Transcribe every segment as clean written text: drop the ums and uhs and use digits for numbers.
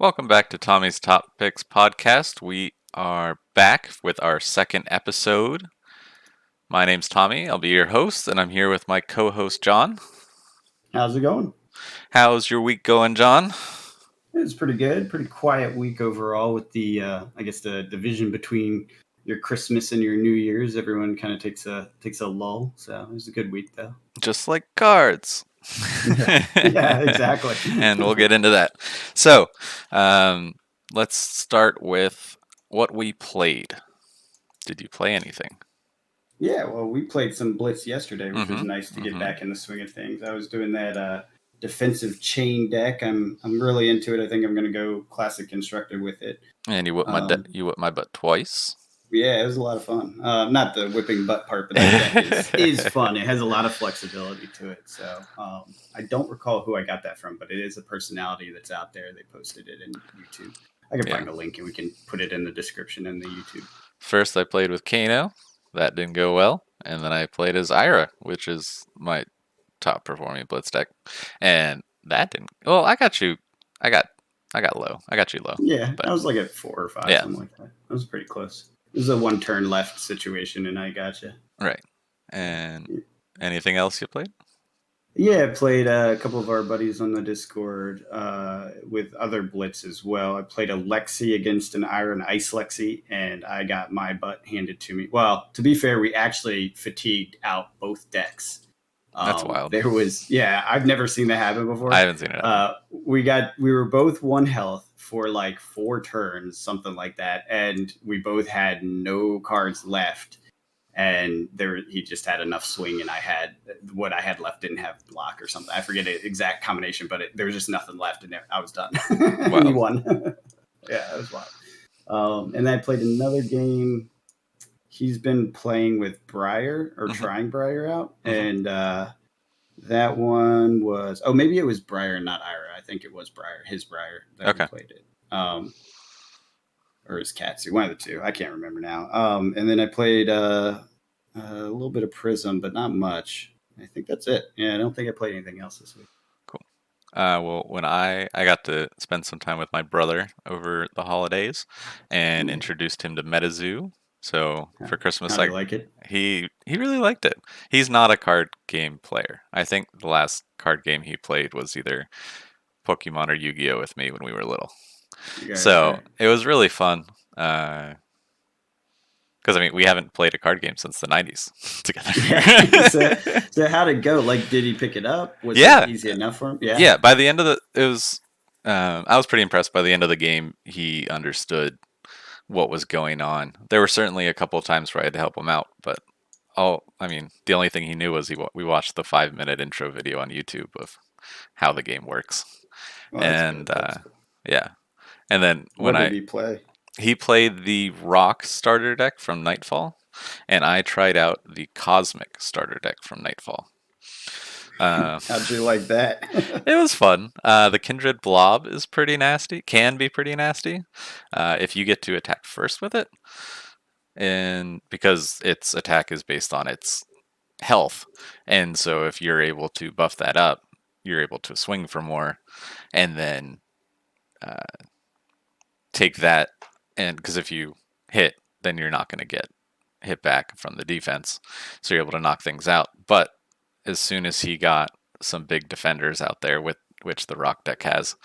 Welcome back to Tommy's Top Picks podcast. We are back with our second episode. My name's Tommy. I'll be your host, and I'm here with my co-host, Jon. How's it going? How's your week going, Jon? It's pretty good. Pretty quiet week overall with the division between your Christmas and your New Year's. Everyone kind of takes a lull. So it was a good week though. Just like cards. Yeah, exactly. And we'll get into that. So, let's start with what we played. Did you play anything? Yeah, well, we played some Blitz yesterday, which was nice to get back in the swing of things. I was doing that defensive chain deck. I'm really into it. I think I'm going to go classic constructor with it. And you whipped my butt twice. Yeah, it was a lot of fun. Not the whipping butt part, but that deck is fun. It has a lot of flexibility to it. So I don't recall who I got that from, but it is a personality that's out there. They posted it in YouTube. I can find a link and we can put it in the description in the YouTube. First, I played with Kano. That didn't go well. And then I played as Ira, which is my top performing Blitz deck. And that didn't... Well, I got you. I got low. I got you low. Yeah, I was like at 4 or 5, something like that. That was pretty close. It was a one turn left situation, and I gotcha. Right. And anything else you played? Yeah, I played a couple of our buddies on the Discord with other Blitz as well. I played a Lexi against an Iron Ice Lexi, and I got my butt handed to me. Well, to be fair, we actually fatigued out both decks. That's wild. I've never seen that happen before. I haven't seen it happen. We were both 1 health for like 4 turns, something like that, and we both had no cards left. And he just had enough swing, and I had what I had left didn't have block or something. I forget the exact combination, but there was just nothing left, and I was done. Wow. He won. Yeah, it was wild. And then I played another game. He's been playing with Briar or trying Briar out, and that one was maybe it was Briar, not Ira. I think it was Briar, his Briar that played it. Or his Katsu, one of the two. I can't remember now. And then I played a little bit of Prism, but not much. I think that's it. Yeah, I don't think I played anything else this week. Cool. Well, when I got to spend some time with my brother over the holidays and introduced him to MetaZoo. So for Christmas, I like it. He really liked it. He's not a card game player. I think the last card game he played was either Pokemon or Yu-Gi-Oh with me when we were little. So it was really fun. Because we haven't played a card game since the 90s together. So how'd it go? Like, did he pick it up? Was it easy enough for him? Yeah. By the end of I was pretty impressed. By the end of the game, he understood what was going on. There were certainly a couple of times where I had to help him out, but the only thing he knew was we watched the 5-minute intro video on YouTube of how the game works. And and then what did he play? He played the Rock starter deck from Nightfall, and I tried out the Cosmic starter deck from Nightfall. How'd you like that? It was fun. The Kindred Blob is pretty nasty. Can be pretty nasty if you get to attack first with it, and because its attack is based on its health, and so if you're able to buff that up, you're able to swing for more, and then take that, and because if you hit, then you're not going to get hit back from the defense, so you're able to knock things out. But as soon as he got some big defenders out there, with which the Rock deck has,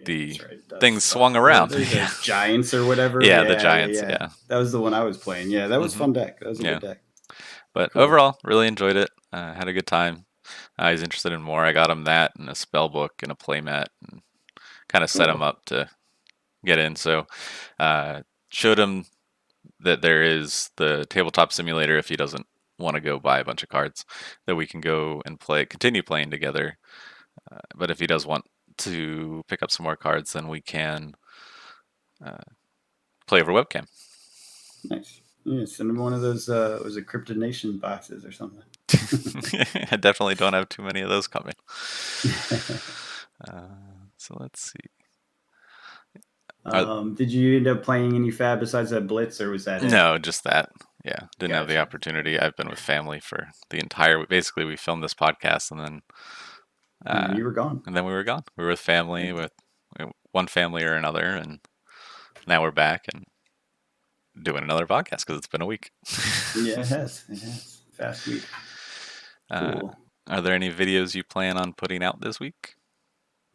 things swung around. Those giants or whatever. Yeah, the giants. Yeah, that was the one I was playing. Yeah, that was a fun deck. That was a good deck. But overall, really enjoyed it. Had a good time. He's interested in more. I got him that and a spell book and a playmat, and kind of set him up to get in. So showed him that there is the tabletop simulator if he doesn't want to go buy a bunch of cards, that we can go and continue playing together. But if he does want to pick up some more cards, then we can play over webcam. Nice. Yeah, send him one of those was it Cryptid Nation boxes or something. I definitely don't have too many of those coming. So let's see. Did you end up playing any Fab besides that Blitz, or was that it? No, just that. Yeah, didn't have the opportunity. I've been with family for the entire... Basically, we filmed this podcast, and then... you were gone. And then we were gone. We were with family. We one family or another, and now we're back and doing another podcast because it's been a week. Yeah, it has. It has. Fast week. uh, Cool. are there any videos you plan on putting out this week?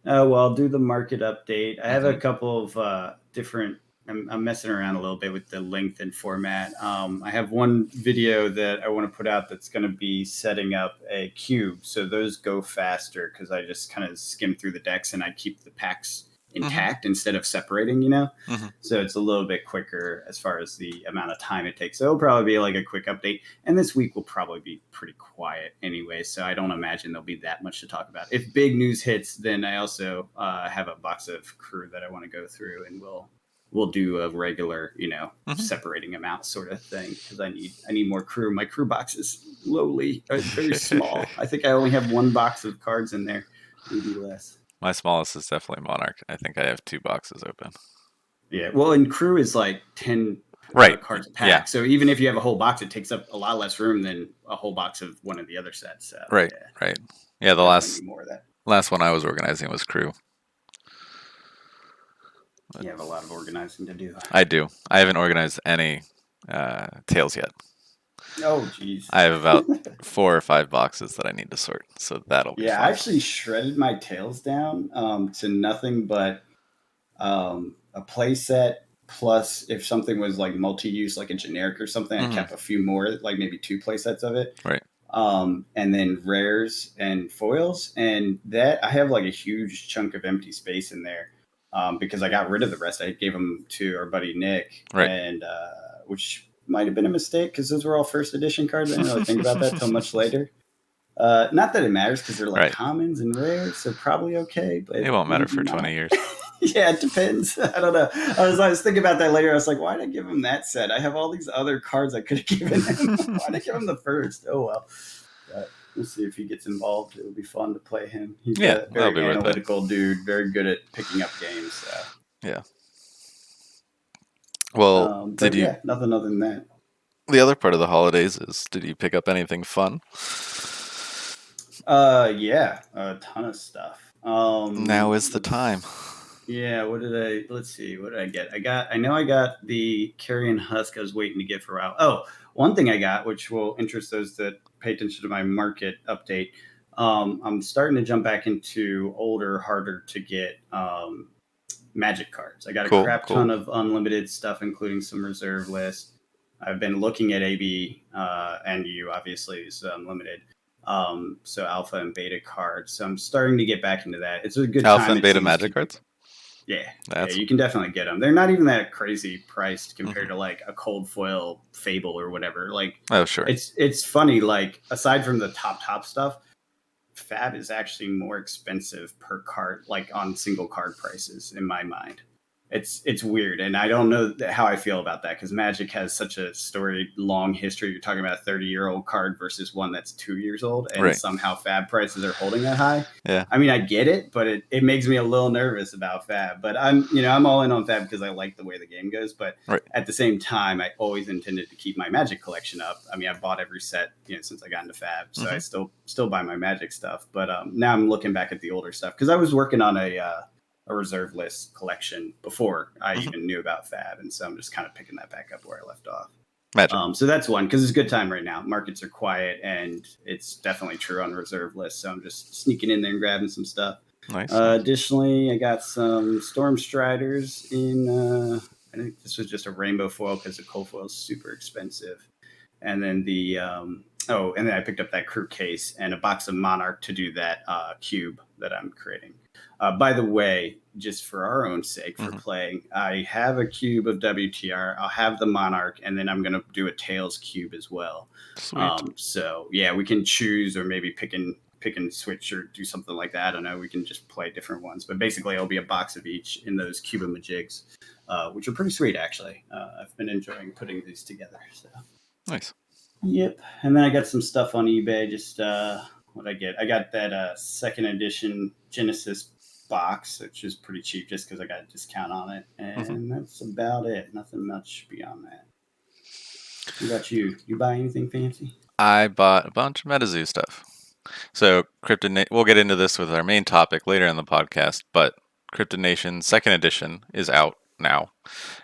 Well, I'll do the market update. I have a Hmm. couple of different. I'm messing around a little bit with the length and format. I have one video that I want to put out that's going to be setting up a cube. So those go faster because I just kind of skim through the decks and I keep the packs Hmm. intact instead of separating. Hmm. So it's a little bit quicker as far as the amount of time it takes. So it'll probably be like a quick update. And this week will probably be pretty quiet anyway. So I don't imagine there'll be that much to talk about. If big news hits, then I also have a box of crew that I want to go through, and we'll do a regular, Hmm. separating them out sort of thing because I need more crew. My crew box is lowly, very small. I think I only have one box of cards in there, maybe less. My smallest is definitely Monarch. I think I have 2 boxes open. Yeah, well, and crew is like 10 Right. cards a Yeah. pack. So even if you have a whole box, it takes up a lot less room than a whole box of one of the other sets. So Right. yeah, Right. Yeah. The definitely last need more of that. last one I was organizing was Crew. But You have a lot of organizing to do. I do. I haven't organized any tails yet. Oh, geez. I have about 4 or 5 boxes that I need to sort, so that'll be Yeah, I fun. actually shredded my tails down to nothing but a play set. Plus, if something was like multi-use, like a generic or something, I Hmm. kept a few more, like maybe 2 play sets of it. Right. And then rares and foils. And that I have like a huge chunk of empty space in there because I got rid of the rest. I gave them to our buddy Nick, Right. and which might have been a mistake because those were all first edition cards. I didn't really think about that till much later. Not that it matters because they're like Right. commons and rares, so probably okay, It but won't matter maybe for 20 not. years. Yeah, it depends. I don't know. I was thinking about that later. I was like, why did I give him that set? I have all these other cards I could have given him. Why did I give him the first? Oh well. But we'll see if he gets involved. It'll be fun to play him. He's Yeah, a that'll very be worth it. analytical dude, very good at picking up games. So. Yeah. Well, did But you? yeah, nothing other than that. The other part of the holidays is, did you pick up anything fun? Yeah, a ton of stuff. Now is the time. Yeah, let's see, what did I get? I know I got the Carrion Husk I was waiting to get for a while. Oh, one thing I got, which will interest those that pay attention to my market update. I'm starting to jump back into older, harder to get magic cards. I got a Cool, crap cool. ton of unlimited stuff, including some reserve lists. I've been looking at AB and U, obviously, is unlimited. So alpha and beta cards. So I'm starting to get back into that. It's a good Alpha time, and it beta seems, to magic get. cards? Yeah, yeah, That's. you can definitely get them. They're not even that crazy priced compared Hmm. to like a cold foil Fable or whatever. Like Oh, sure. it's funny. Like aside from the top stuff, Fab is actually more expensive per card, like on single card prices in my mind. It's weird, and I don't know how I feel about that because Magic has such a storied, long history. You're talking about a 30-year-old card versus one that's 2 years old, and Right. somehow Fab prices are holding that high. Yeah. I mean, I get it, but it makes me a little nervous about Fab. But I'm all in on Fab because I like the way the game goes. But Right. at the same time, I always intended to keep my Magic collection up. I mean, I've bought every set since I got into Fab, so I Hmm. still buy my Magic stuff. But now I'm looking back at the older stuff because I was working on a reserve list collection before I Hmm. even knew about Fab, and so I'm just kind of picking that back up where I left off. Magic. So that's one because it's a good time right now. Markets are quiet, and it's definitely true on reserve lists. So I'm just sneaking in there and grabbing some stuff. Nice. Additionally, I got some Storm Striders in. I think this was just a rainbow foil because the cold foil is super expensive. And then and then I picked up that crew case and a box of Monarch to do that cube that I'm creating. By the way, just for our own sake, for Hmm. playing, I have a cube of WTR. I'll have the Monarch, and then I'm going to do a Tails cube as well. Sweet. So yeah, we can choose or maybe pick and switch or do something like that. I don't know. We can just play different ones, but basically it'll be a box of each in those Cubamajigs, which are pretty sweet actually. I've been enjoying putting these together. So Nice. yep, and then I got some stuff on eBay. Just what I get. I got that second edition Genesis box, which is pretty cheap, just because I got a discount on it, Hmm. and that's about it. Nothing much beyond that. What about you? You buy anything fancy? I bought a bunch of MetaZoo stuff. So, we'll get into this with our main topic later in the podcast, but Cryptid Nation Second Edition is out now,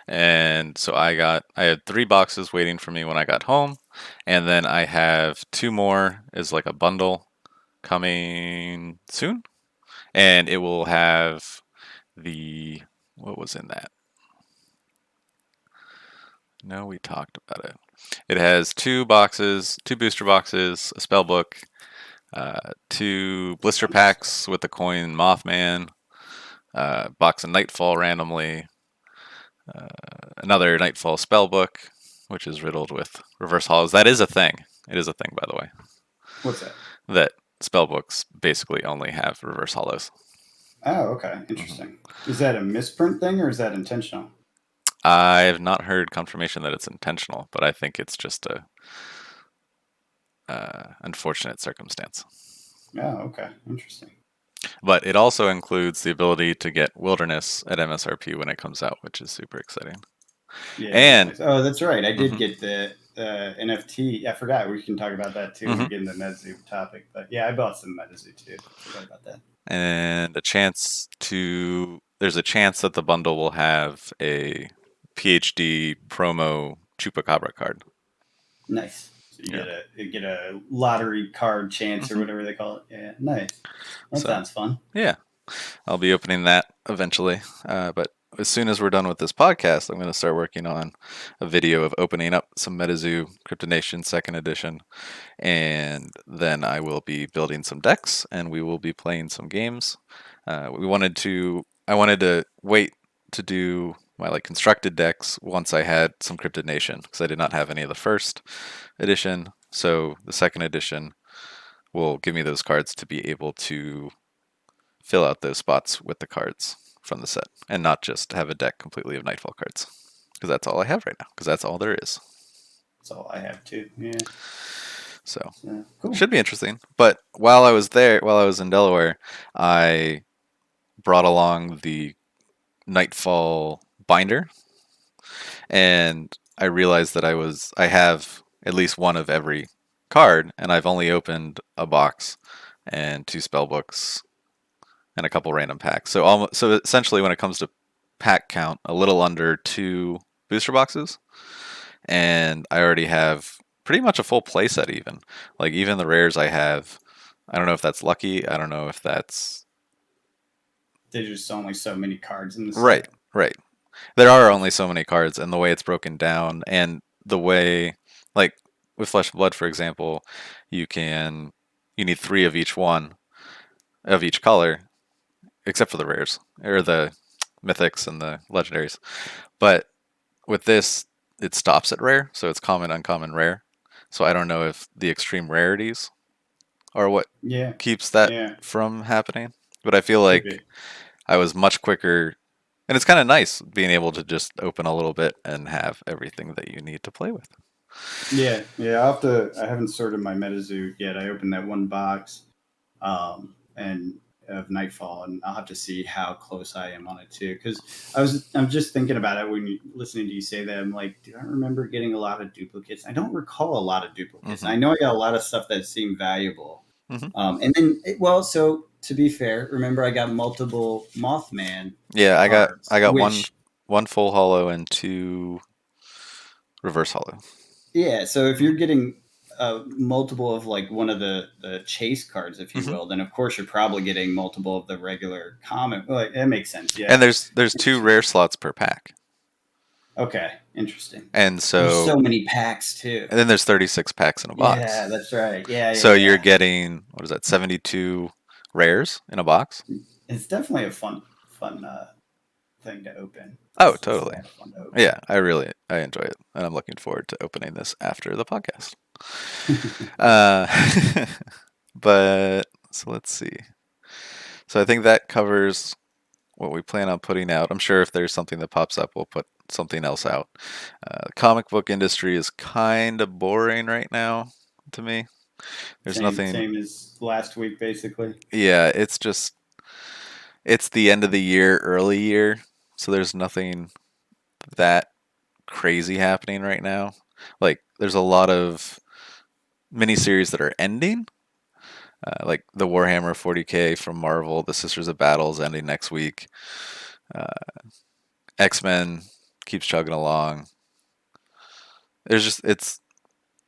and so I had 3 boxes waiting for me when I got home, and then I have 2 more as like a bundle coming soon, and it will have the what was in that? No, we talked about it. It has 2 boxes, 2 booster boxes, a spell book, 2 blister packs with the coin Mothman, box of Nightfall randomly, another Nightfall spell book, which is riddled with reverse hollows. That is a thing. It is a thing, by the way. What's that? That spell books basically only have reverse hollows. Oh, okay, hmm interesting. Is that a misprint thing or is that intentional? I have not heard confirmation that it's intentional, but I think it's just a unfortunate circumstance. Oh, okay, interesting. But it also includes the ability to get Wilderness at MSRP when it comes out, which is super exciting. Yeah, that's And nice. Oh, that's right. I did mhm, get the NFT. I forgot. We can talk about that too when we mhm. get into the MetaZoo topic. But yeah, I bought some MetaZoo too. Forgot about that. And there's a chance that the bundle will have a PhD promo Chupacabra card. Nice. So Yeah. you get a lottery card chance or hmm whatever they call it. Yeah, nice. That So sounds fun. yeah, I'll be opening that eventually. But as soon as we're done with this podcast, I'm going to start working on a video of opening up some MetaZoo Cryptonation Second Edition, and then I will be building some decks, and we will be playing some games. I wanted to wait to do my like constructed decks once I had some Cryptid Nation because I did not have any of the first edition. So the second edition will give me those cards to be able to fill out those spots with the cards from the set and not just have a deck completely of Nightfall cards because that's all I have right now because that's all there is. That's all I have too. Yeah. So So, cool. should be interesting. But while I was there, while I was in Delaware, I brought along the Nightfall binder, and I realized that I have at least one of every card, and I've only opened a box and 2 spell books and a couple random packs. So essentially, when it comes to pack count, a little under 2 booster boxes, and I already have pretty much a full playset. Even like even the rares I have, I don't know if that's lucky. I don't know if that's There's just only so many cards in the right. set. Right. There are only so many cards, and the way it's broken down, and the way, like with Flesh and Blood, for example, you can you need 3 of each color, except for the rares or the mythics and the legendaries. But with this, it stops at rare, so it's common, uncommon, rare. So I don't know if the extreme rarities are what Yeah. keeps that Yeah. from happening. But I feel Could like be. I was much quicker, and it's kind of nice being able to just open a little bit and have everything that you need to play with. Yeah. Yeah. I'll have to. I haven't sorted my MetaZoo yet. I opened that one box, and of Nightfall, and I'll have to see how close I am on it too. Because I'm just thinking about it when you listening to you say that. I'm like, do I remember getting a lot of duplicates? I don't recall a lot of duplicates. hmm I know I got a lot of stuff that seemed valuable. hmm And then, well, so to be fair, remember I got multiple Mothman Yeah, I cards, got which one full hollow and 2 reverse hollow. yeah. So if you're getting multiple of like one of the chase cards, if you hmm will, then of course you're probably getting multiple of the regular common. Like that makes sense. And Yeah. there's 2 rare slots per pack, Okay. Interesting. and There's so so many packs too. and then there's 36 packs in a box. Yeah, that's right. Yeah, yeah, So you're yeah. getting what is that 72 rares in a box? It's definitely a fun thing to open. Oh, It's a totally. lot of fun to open. Yeah, I enjoy it, and I'm looking forward to opening this after the podcast. Uh, but so let's see. So I think that covers what we plan on putting out. I'm sure if there's something that pops up, we'll put something else out. The comic book industry is kind of boring right now to me. There's nothing. Same as last week, basically. Yeah, it's the end of the year, early year, so there's nothing that crazy happening right now. Like there's a lot of miniseries that are ending, like the Warhammer 40K from Marvel, the Sisters of Battles ending next week. Uh, X-Men keeps chugging along. There's just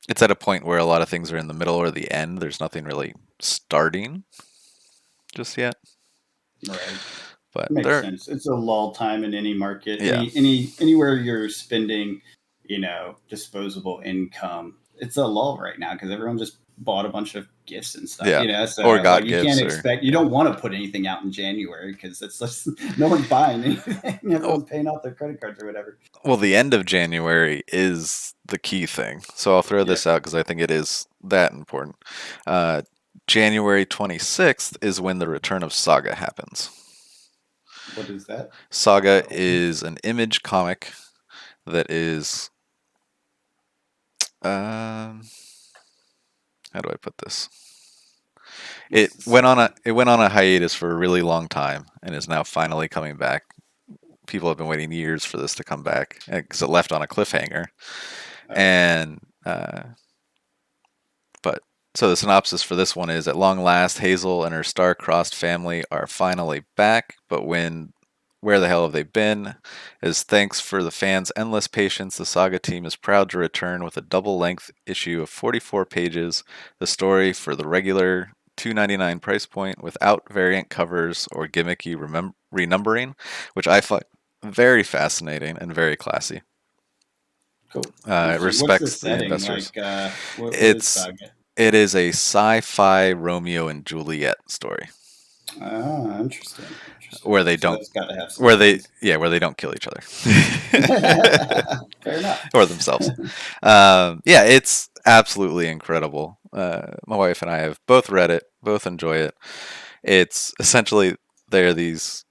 it's at a point where a lot of things are in the middle or the end. There's nothing really starting just yet. Right. But Makes there, sense. It's a lull time in any market, yeah, anywhere you're spending, disposable income. It's a lull right now because everyone just bought a bunch of gifts and stuff. yeah, or So like got you can't gifts, or expect you yeah. don't want to put anything out in January because it's just no one's buying anything. Oh, Everyone's paying off their credit cards or whatever. well, the end of January is the key thing. So I'll throw Yeah. this out because I think it is that important. Uh, January 26th is when the Return of Saga happens. What is that? Saga Oh. is an image comic that is, um, how do I put this? What's the setting? It went on a hiatus for a really long time and is now finally coming back. People have been waiting years for this to come back because it left on a cliffhanger. Oh. And but so the synopsis for this one is: at long last, Hazel and her star-crossed family are finally back. But where the hell have they been? As thanks for the fans' endless patience, the Saga team is proud to return with a double-length issue of 44 pages. The story for the regular $2.99 price point without variant covers or gimmicky renumbering, which I find very fascinating and very classy. Cool. It Interesting. What's the respects the setting? investors. Like what is It's Saga? it is a sci-fi Romeo and Juliet story Ah, interesting. Interesting. where they So don't that's got to have some villains. where they don't kill each other Fair enough. or themselves. Yeah, it's absolutely incredible. My wife and I have both read it, both enjoy it. It's essentially there's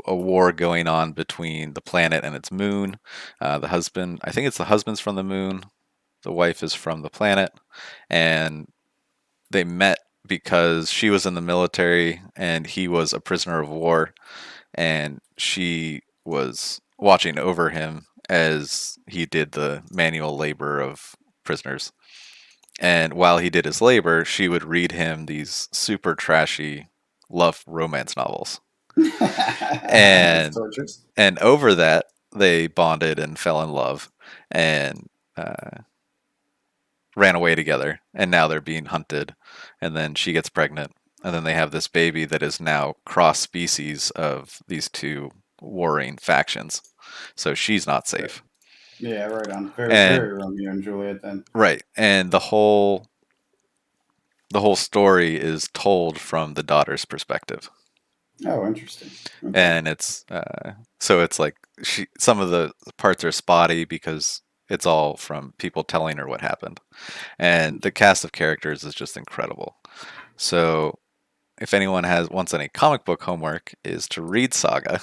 a war going on between the planet and its moon. The husband, I think it's the husband's from the moon, the wife is from the planet, and they met because she was in the military and he was a prisoner of war, and she was watching over him as he did the manual labor of prisoners. And while he did his labor, she would read him these super trashy love romance novels. That's And torturous. over that, they bonded and fell in love and ran away together, and now they're being hunted. And then she gets pregnant, and then they have this baby that is now cross species of these two warring factions. So she's not Right. safe. Yeah, right on. Very, And very Romeo and Juliet then. right, and the whole story is told from the daughter's perspective. Oh, interesting. Okay. And it's so it's like some of the parts are spotty because it's all from people telling her what happened. And the cast of characters is just incredible. So if anyone has wants any comic book homework, is to read Saga.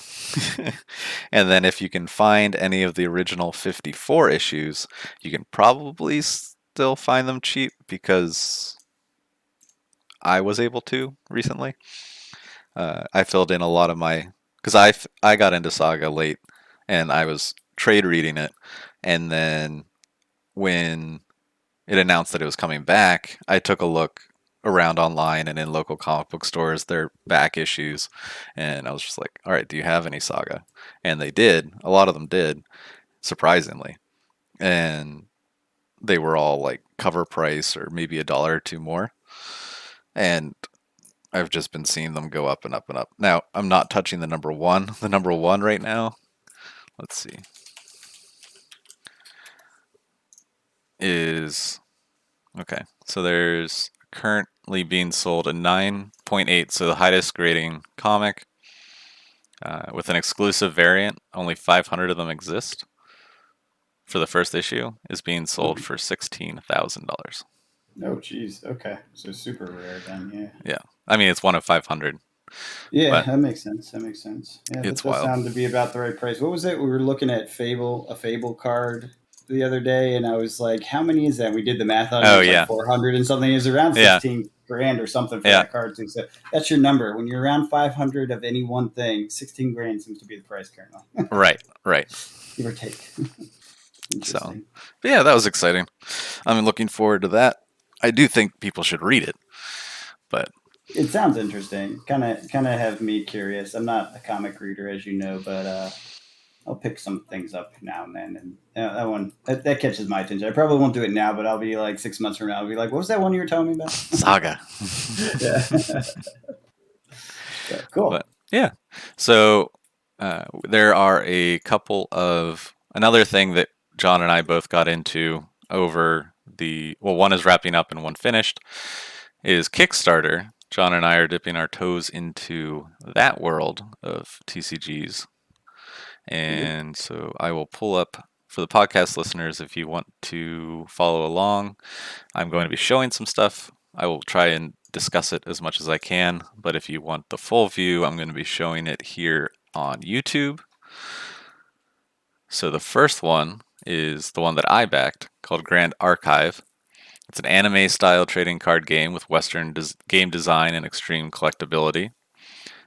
And then if you can find any of the original 54 issues, you can probably still find them cheap because I was able to recently. I filled in a lot of my because I got into Saga late and I was trade reading it, and then when it announced that it was coming back, I took a look around online and in local comic book stores, their back issues, and I was just like, all right, do you have any Saga? And they did. A lot of them did, surprisingly. And they were all like cover price or maybe a dollar or two more. And I've just been seeing them go up and up and up. Now, I'm not touching the number one. The number one right now, let's see, is okay. So there's currently being sold a 9.8, so the highest grading comic with an exclusive variant. Only 500 of them exist for the first issue. Is being sold Mhm. for $16,000. Oh, geez. Okay. So super rare then. Yeah. Yeah, I mean it's one of 500, Yeah, but that makes sense. That makes sense. Yeah, that it's does wild. sound to be about the right price. What was it? We were looking at a Fable card the other day, and I was like, "How many is that?" We did the math on it. It Oh was like yeah, 400 and something. It was around yeah, 16 grand or something for yeah. that card too. So that's your number. When you're around 500 of any one thing, 16 grand seems to be the price currently, Right, right. give or take. So, Interesting. but yeah, that was exciting. I'm looking forward to that. I do think people should read it, but It sounds interesting. Kind of have me curious. I'm not a comic reader, as you know, but I'll pick some things up now and then, and that one that catches my attention. I probably won't do it now, but I'll be like 6 months from now. I'll be like, "What was that one you were telling me about?" Saga. Yeah. So, cool. But yeah, so there are a couple of another thing that John and I both got into over one is wrapping up and one finished is Kickstarter. John and I are dipping our toes into that world of TCGs. Cool. And so I will pull up for the podcast listeners if you want to follow along. I'm going to be showing some stuff. I will try and discuss it as much as I can, but if you want the full view, I'm going to be showing it here on YouTube. So the first one is the one that I backed called Grand Archive. It's an anime style trading card game with Western game design and extreme collectability.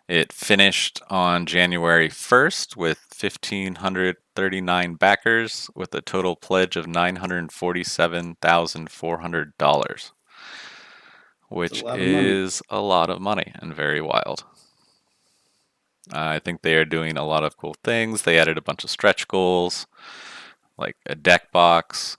It finished on January 1st with 1,539 backers with a total pledge of $947,400, It's a which lot of money. is a lot of money and very wild. I think they are doing a lot of cool things. They added a bunch of stretch goals, like a deck box,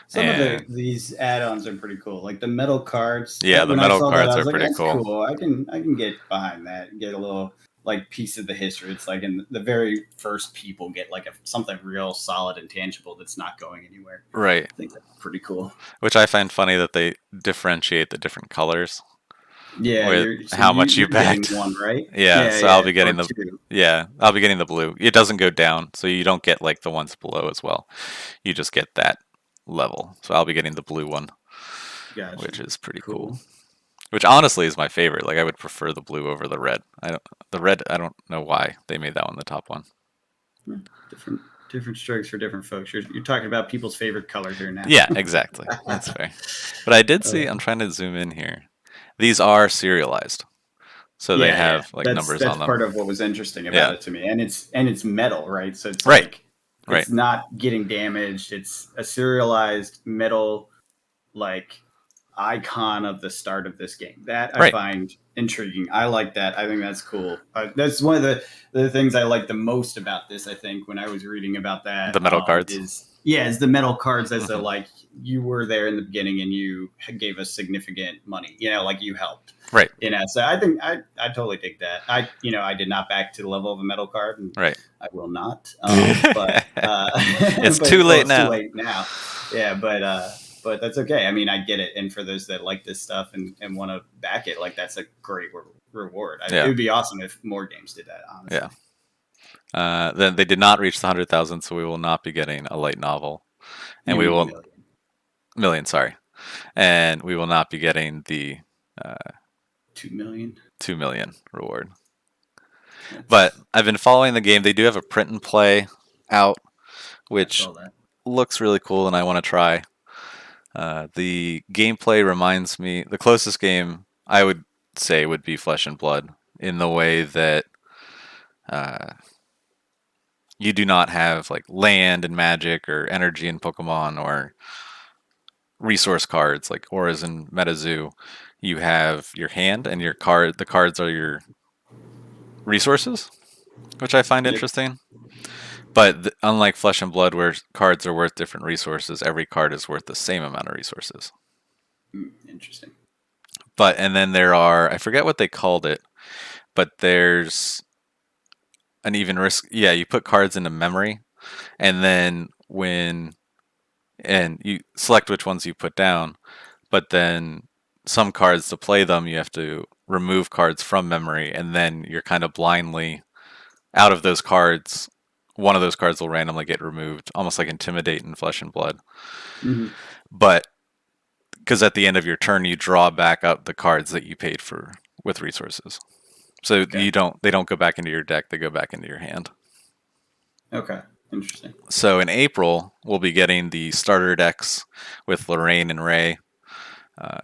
Some of and these add-ons are pretty cool. Like the metal cards. yeah, the When I metal saw that, cards I are was like, pretty "That's cool. cool. I can get behind that. And get a little like piece of the history." It's like in the very first people get like something real solid and tangible that's not going anywhere. Right. I think that's pretty cool. Which I find funny that they differentiate the different colors Yeah, with you're so how much you you're getting backed. one, right? Yeah, Yeah, so I'll yeah, be or getting the two. yeah, I'll be getting the blue. It doesn't go down, so you don't get like the ones below as well. You just get that level. So I'll be getting the blue one, Gotcha. which is pretty cool. Cool. Which honestly is my favorite. Like I would prefer the blue over the red. The red, I don't know why they made that one the top one. Yeah, different strokes for different folks. You're talking about people's favorite color here now. Yeah, exactly. That's fair. But I did see, Uh, I'm trying to zoom in here. These are serialized. So they Yeah, yeah. have like That's numbers that's on them. part of what was interesting about Yeah. it to me. And it's metal, right? So it's Right. like Right. it's not getting damaged. It's a serialized metal like icon of the start of this game. That I Right. find intriguing. I like that. I think that's cool. That's one of the things I like the most about this. I think when I was reading about that The metal cards. is the metal cards as a Hmm. like you were there in the beginning and you gave us significant money. Like you helped. Right. So I think I totally dig that. I did not back to the level of a metal card, and Right. I will not. But It's too but well, late it's too now. late now. Yeah, but that's okay. I mean, I get it. And for those that like this stuff and want to back it, like that's a great reward. It Yeah. would be awesome if more games did that. Yeah. Honestly, Then they did not reach the 100,000, so we will not be getting a light novel, and you we mean will million? million. Sorry, and we will not be getting the uh, 2 million. 2 million reward. But That's I've been following the game. They do have a print and play out, I which saw that. looks really cool, and I want to try. The gameplay reminds me, the closest game I would say would be Flesh and Blood, in the way that uh, you do not have like land and magic or energy in Pokemon or resource cards like auras and MetaZoo. You have your hand and your card. The cards are your resources, which I find Yep. interesting. But unlike Flesh and Blood, where cards are worth different resources, every card is worth the same amount of resources. Interesting. And then there are, I forget what they called it, but there's an even risk. Yeah, you put cards into memory, and then and you select which ones you put down, but then some cards to play them, you have to remove cards from memory, and then you're kind of blindly out of those cards. One of those cards will randomly get removed, almost like Intimidate in Flesh and Blood. Hmm. But because at the end of your turn, you draw back up the cards that you paid for with resources. So Okay. they don't go back into your deck, they go back into your hand. Okay. Interesting. So in April, we'll be getting the starter decks with Lorraine and Ray.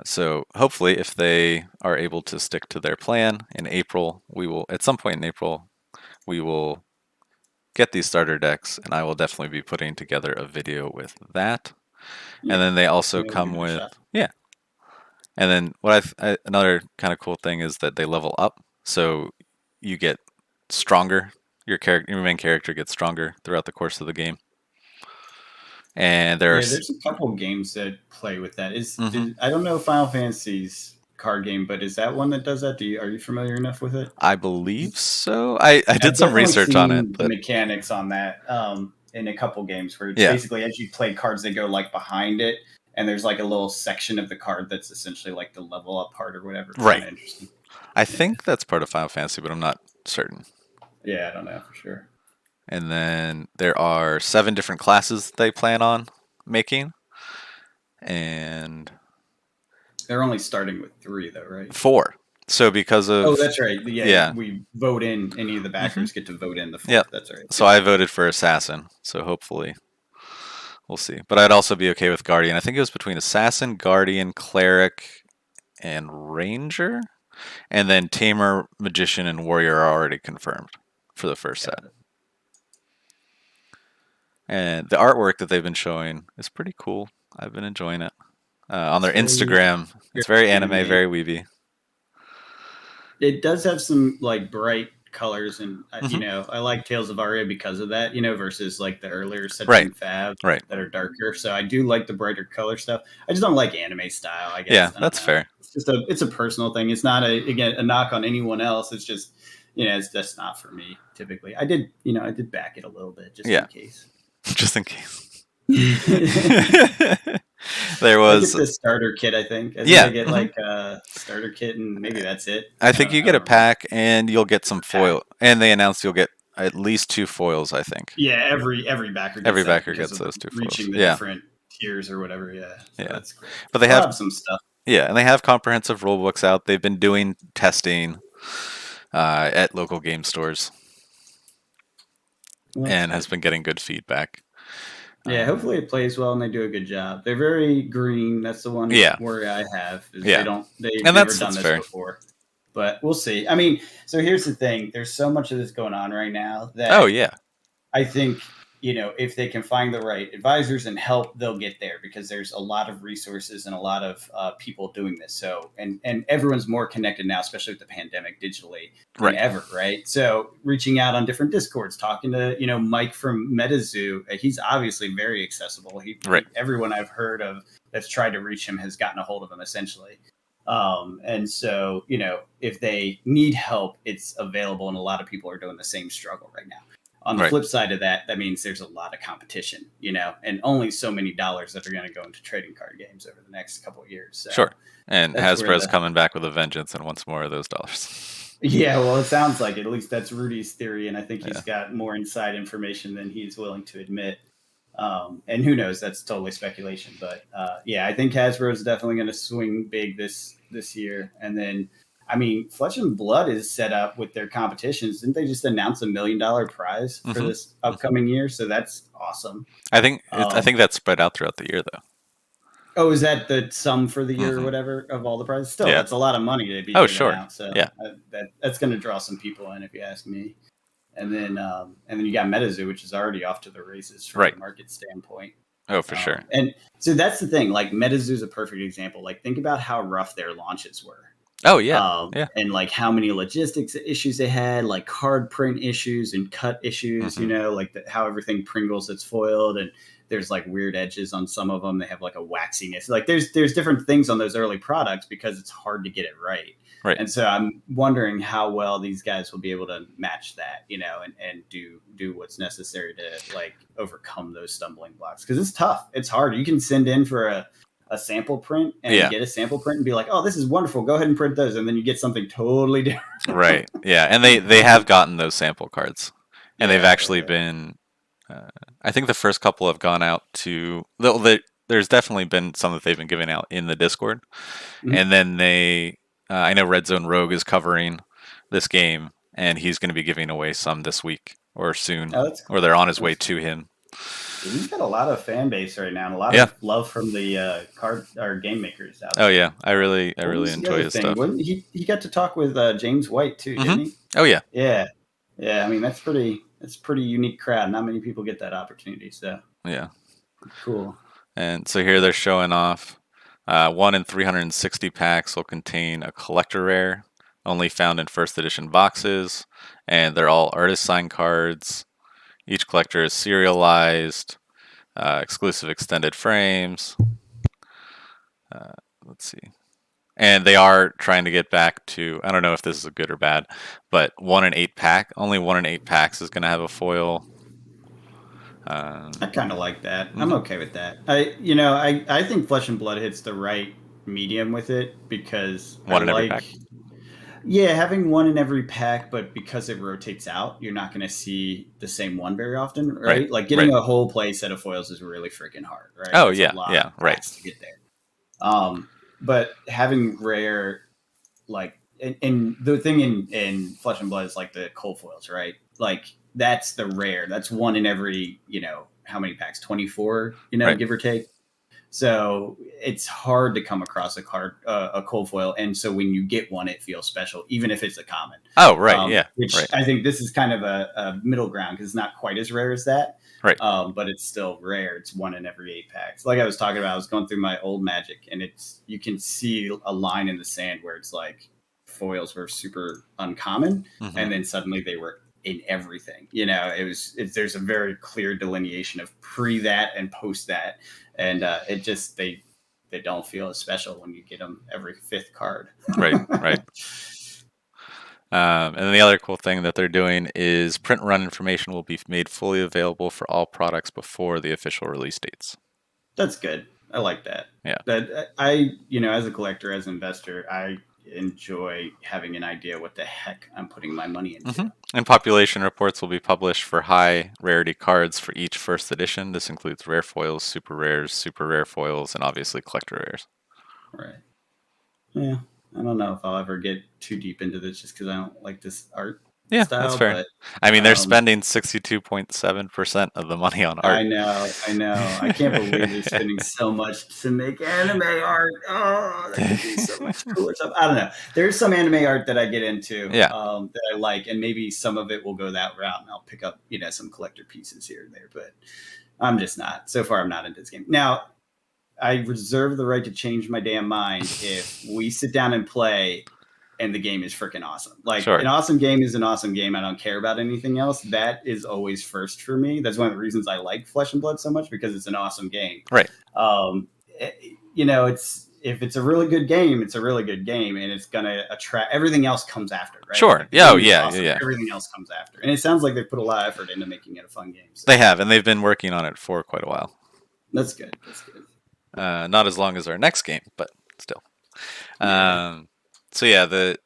So hopefully, if they are able to stick to their plan in April, we will at some point in April we will get these starter decks, and I will definitely be putting together a video with that. And Yeah. then they also Maybe we'll come give it a with shot. yeah, And then another kind of cool thing is that they level up, so you get stronger. Your main character gets stronger throughout the course of the game. And there are, Yeah, there's a couple games that play with that. mhm. I don't know Final Fantasy's card game, but is that one that does that? Are you familiar enough with it? I believe so. I did I've some definitely research on it, seen the but mechanics on that in a couple games where yeah, basically as you play cards, they go like behind it, and there's like a little section of the card that's essentially like the level up part or whatever. It's kind right. of interesting. I Yeah, think that's part of Final Fantasy, but I'm not certain. yeah, I don't know for sure. And then there are 7 different classes they plan on making, and They're only starting with three though, right? 4. So because Oh, of that's right. Yeah, yeah, we vote in. Any of the hmm backers get to vote in the yep. fourth. That's right. So Yeah. I voted for Assassin. So hopefully we'll see. But I'd also be okay with Guardian. I think it was between Assassin, Guardian, Cleric, and Ranger, and then Tamer, Magician, and Warrior are already confirmed for the first set. Got it. And the artwork that they've been showing is pretty cool. I've been enjoying it. On It's their very, Instagram, it's very very anime, anime. very weeby. It does have some like bright colors, and Hmm. I like Tales of Aria because of that. Versus like the earlier sets Right, in Fab right. that are darker. So I do like the brighter color stuff. I just don't like anime style. I Yeah, guess I don't that's know. fair. It's a personal thing. It's not a knock on anyone else. It's just it's just not for me. Typically, I did back it a little bit just Yeah, in case. just in case. There I get was, the starter kit. I think I think I yeah. get like a starter kit, and maybe that's it. I think you I get don't a remember. pack and you'll get some Pack. foil. And they announced you'll get at least 2 foils, I think. Yeah, every backer gets Every that backer because gets of the those 2 foils. reaching the Yeah, different tiers or whatever. Yeah, so yeah. that's cool. But they I'll have, have some stuff. yeah, and they have comprehensive rule books out. They've been doing testing at local game stores Well, that's and has good. been getting good feedback. Yeah, hopefully it plays well and they do a good job. They're very green. That's the one Yeah, worry I have is yeah. they've And never done that's this fair. before. But we'll see. I mean, so here's the thing. There's so much of this going on right now Oh, that yeah. I think, if they can find the right advisors and help, they'll get there because there's a lot of resources and a lot of people doing this. So, and everyone's more connected now, especially with the pandemic digitally than Right, ever, right? So, reaching out on different discords, talking to, Mike from MetaZoo, he's obviously very accessible. right, Everyone I've heard of that's tried to reach him has gotten a hold of him essentially. And so, if they need help, it's available, and a lot of people are doing the same struggle right now. On the right. flip side of that, that means there's a lot of competition, and only so many dollars that are going to go into trading card games over the next couple of years. So Sure. And that's where Hasbro's the coming back with a vengeance and wants more of those dollars. yeah, well, it sounds like it. At least that's Rudy's theory, and I think he's Yeah. got more inside information than he's willing to admit. And who knows? That's totally speculation, but yeah, I think Hasbro is definitely going to swing big this year. And then, I mean, Flesh and Blood is set up with their competitions. Didn't they just announce $1 million prize for Hmm. this Hmm. upcoming year? So that's awesome. I Um, think that's spread out throughout the year though. oh, is that the sum for the year or Hmm. whatever of all the prizes? Still, Yeah. that's a lot of money to be Oh, giving sure. out. So Yeah. that's going to draw some people in, if you ask me. And then you got MetaZoo, which is already off to the races from Right. a market standpoint. Oh, for sure. And so that's the thing. Like MetaZoo is a perfect example. Like think about how rough their launches were, Oh, yeah. Yeah. and like how many logistics issues they had, like card print issues and cut issues. Hmm. Like how everything Pringles it's foiled, and there's like weird edges on some of them. They have like a waxiness. Like there's different things on those early products because it's hard to get it right. Right. And so I'm wondering how well these guys will be able to match that, and do what's necessary to like overcome those stumbling blocks because it's tough. It's hard. You can send in for a sample print and Yeah. get a sample print and be like, oh, this is wonderful. Go ahead and print those, and then you get something totally different. Right. Yeah. And they have gotten those sample cards, and they've Yeah, actually been. I think the first couple have gone out to. There's definitely been some that they've been giving out in the Discord, Mhm. and then they. I know Red Zone Rogue is covering this game, and he's going to be giving away some this week or soon, Oh, that's or cool. they're on his way That's to him. He's got a lot of fan base right now, and a lot Yeah. of love from the card or game makers out Oh there. yeah. I What really was the enjoy other his thing? stuff. Wasn't he got to talk with James White too, Hmm. didn't he? Oh yeah. Yeah, yeah. I mean, that's pretty unique crowd. Not many people get that opportunity. So Yeah. cool. And so here they're showing off One in 360 packs will contain a collector rare, only found in first edition boxes, and they're all artist signed cards. Each collector is serialized, exclusive extended frames. Let's see. And they are trying to get back to, I don't know if this is good or bad, but 1 in 8 pack. Only 1 in 8 packs is going to have a foil. I kind of like that. I'm Mhm. okay with that. I think Flesh and Blood hits the right medium with it because I One in every like, pack. yeah, having one in every pack, but because it rotates out, you're not going to see the same one very often, Right. right? Like Right. getting a whole play set of foils is really freaking hard, right? Oh That's a yeah. lot Yeah. of Right. packs to get there. But having rare, and the thing in Flesh and Blood is like the cold foils, right? Like that's the rare. That's one in every, how many packs? 24, Right. give or take. So it's hard to come across a cold foil, and so when you get one, it feels special, even if it's a common. Oh right. Yeah. Which Right. I think this is kind of a middle ground because it's not quite as rare as that, Right. but it's still rare. It's one in every 8 packs. Like I was talking about, I was going through my old Magic, and you can see a line in the sand where it's like foils were super uncommon, Mm-hmm. and then suddenly they were in everything. There's a very clear delineation of pre that and post that, and it just they don't feel as special when you get them every fifth card. Right. Right. And then the other cool thing that they're doing is print run information will be made fully available for all products before the official release dates. That's good. I like that. Yeah. That as a collector, as an investor, I enjoy having an idea what the heck I'm putting my money into. Mm-hmm. And population reports will be published for high rarity cards for each first edition. This includes rare foils, super rare foils, and obviously collector rares. Right. Yeah. I don't know if I'll ever get too deep into this just because I don't like this art Yeah, that's style, fair. but I mean, they're um, spending 62.7% of the money on I art. know, I know. I can't believe they're spending so much to make anime art. Oh, that could be so much cooler stuff. I don't know. There's some anime art that I get into Yeah. that I like, and maybe some of it will go that route, and I'll pick up, some collector pieces here and there. But I'm just not. So far, I'm not into this game. Now, I reserve the right to change my damn mind if we sit down and play and the game is freaking awesome. Like Sure. an awesome game is an awesome game. I don't care about anything else. That is always first for me. That's one of the reasons I like Flesh and Blood so much because it's an awesome game. Right. It's if it's a really good game, it's a really good game, and it's gonna attract. Everything else comes after, right? Sure. Like, Yeah. Oh, game is yeah. awesome. Yeah. Everything else comes after, and it sounds like they put a lot of effort into making it a fun game. So They have, and they've been working on it for quite a while. that's good. That's good. Not as long as our next game, but still. Yeah. So yeah, the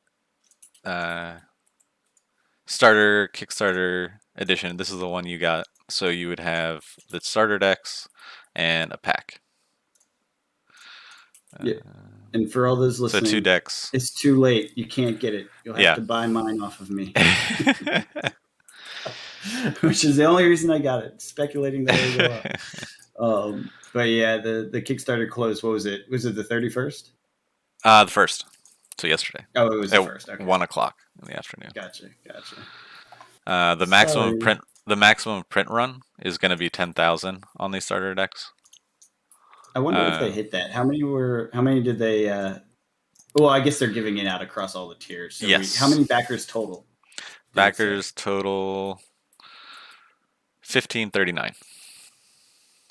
starter Kickstarter edition. This is the one you got. So you would have the starter decks and a pack. Yeah. And for all those So listening, 2 decks. it's too late. You can't get it. You'll have Yeah. to buy mine off of me. Which is the only reason I got it. Speculating that it would go up. But yeah, the Kickstarter closed. What was it? Was it the 31st? The first. So yesterday. Oh, it was the At first. Okay. 1 o'clock in the afternoon. Gotcha. The maximum print run is going to be 10,000 on these starter decks. I wonder if they hit that. How many did they well, I guess they're giving it out across all the tiers. So Yes. how many backers total? Backers total 1539.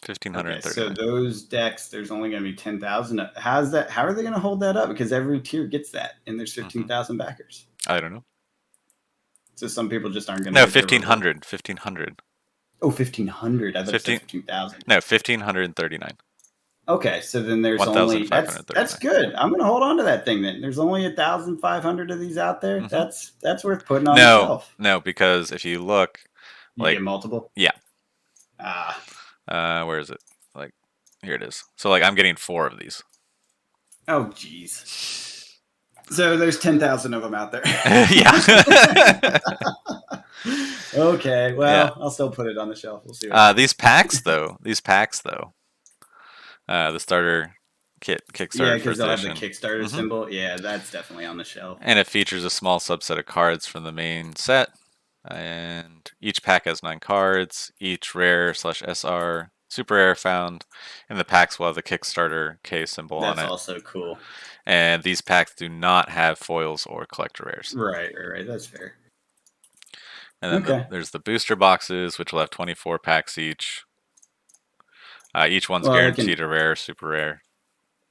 1,539. Okay, so those decks, there's only going to be 10,000. How's that? How are they going to hold that up? Because every tier gets that, and there's 15,000 backers. I don't know. So some people just aren't going to. No, 1,500. 1,500. Oh, 1,500. I thought it said 15,000. No, 1,539. Okay, so then there's only that's good. I'm going to hold on to that thing then. There's only 1,500 of these out there. Mm-hmm. That's worth putting on the shelf. No, because if you look, you get multiple. Yeah. Ah. Where is it? Like, here it is. So I'm getting 4 of these. Oh, jeez. So there's 10,000 of them out there. Yeah. Okay. Well, yeah. I'll still put it on the shelf. We'll see. These packs though. The starter kit Kickstarter. Yeah, because they'll have the Kickstarter symbol. Yeah, that's definitely on the shelf. And it features a small subset of cards from the main set. And each pack has 9 cards. Each rare /SR Super rare, found in the packs will have the Kickstarter K symbol on That's it. also cool. And these packs do not have foils or collector rares. Right. That's fair. And then Okay. there's the booster boxes, which will have 24 packs each. Each one's Well, they can. guaranteed a rare, super rare.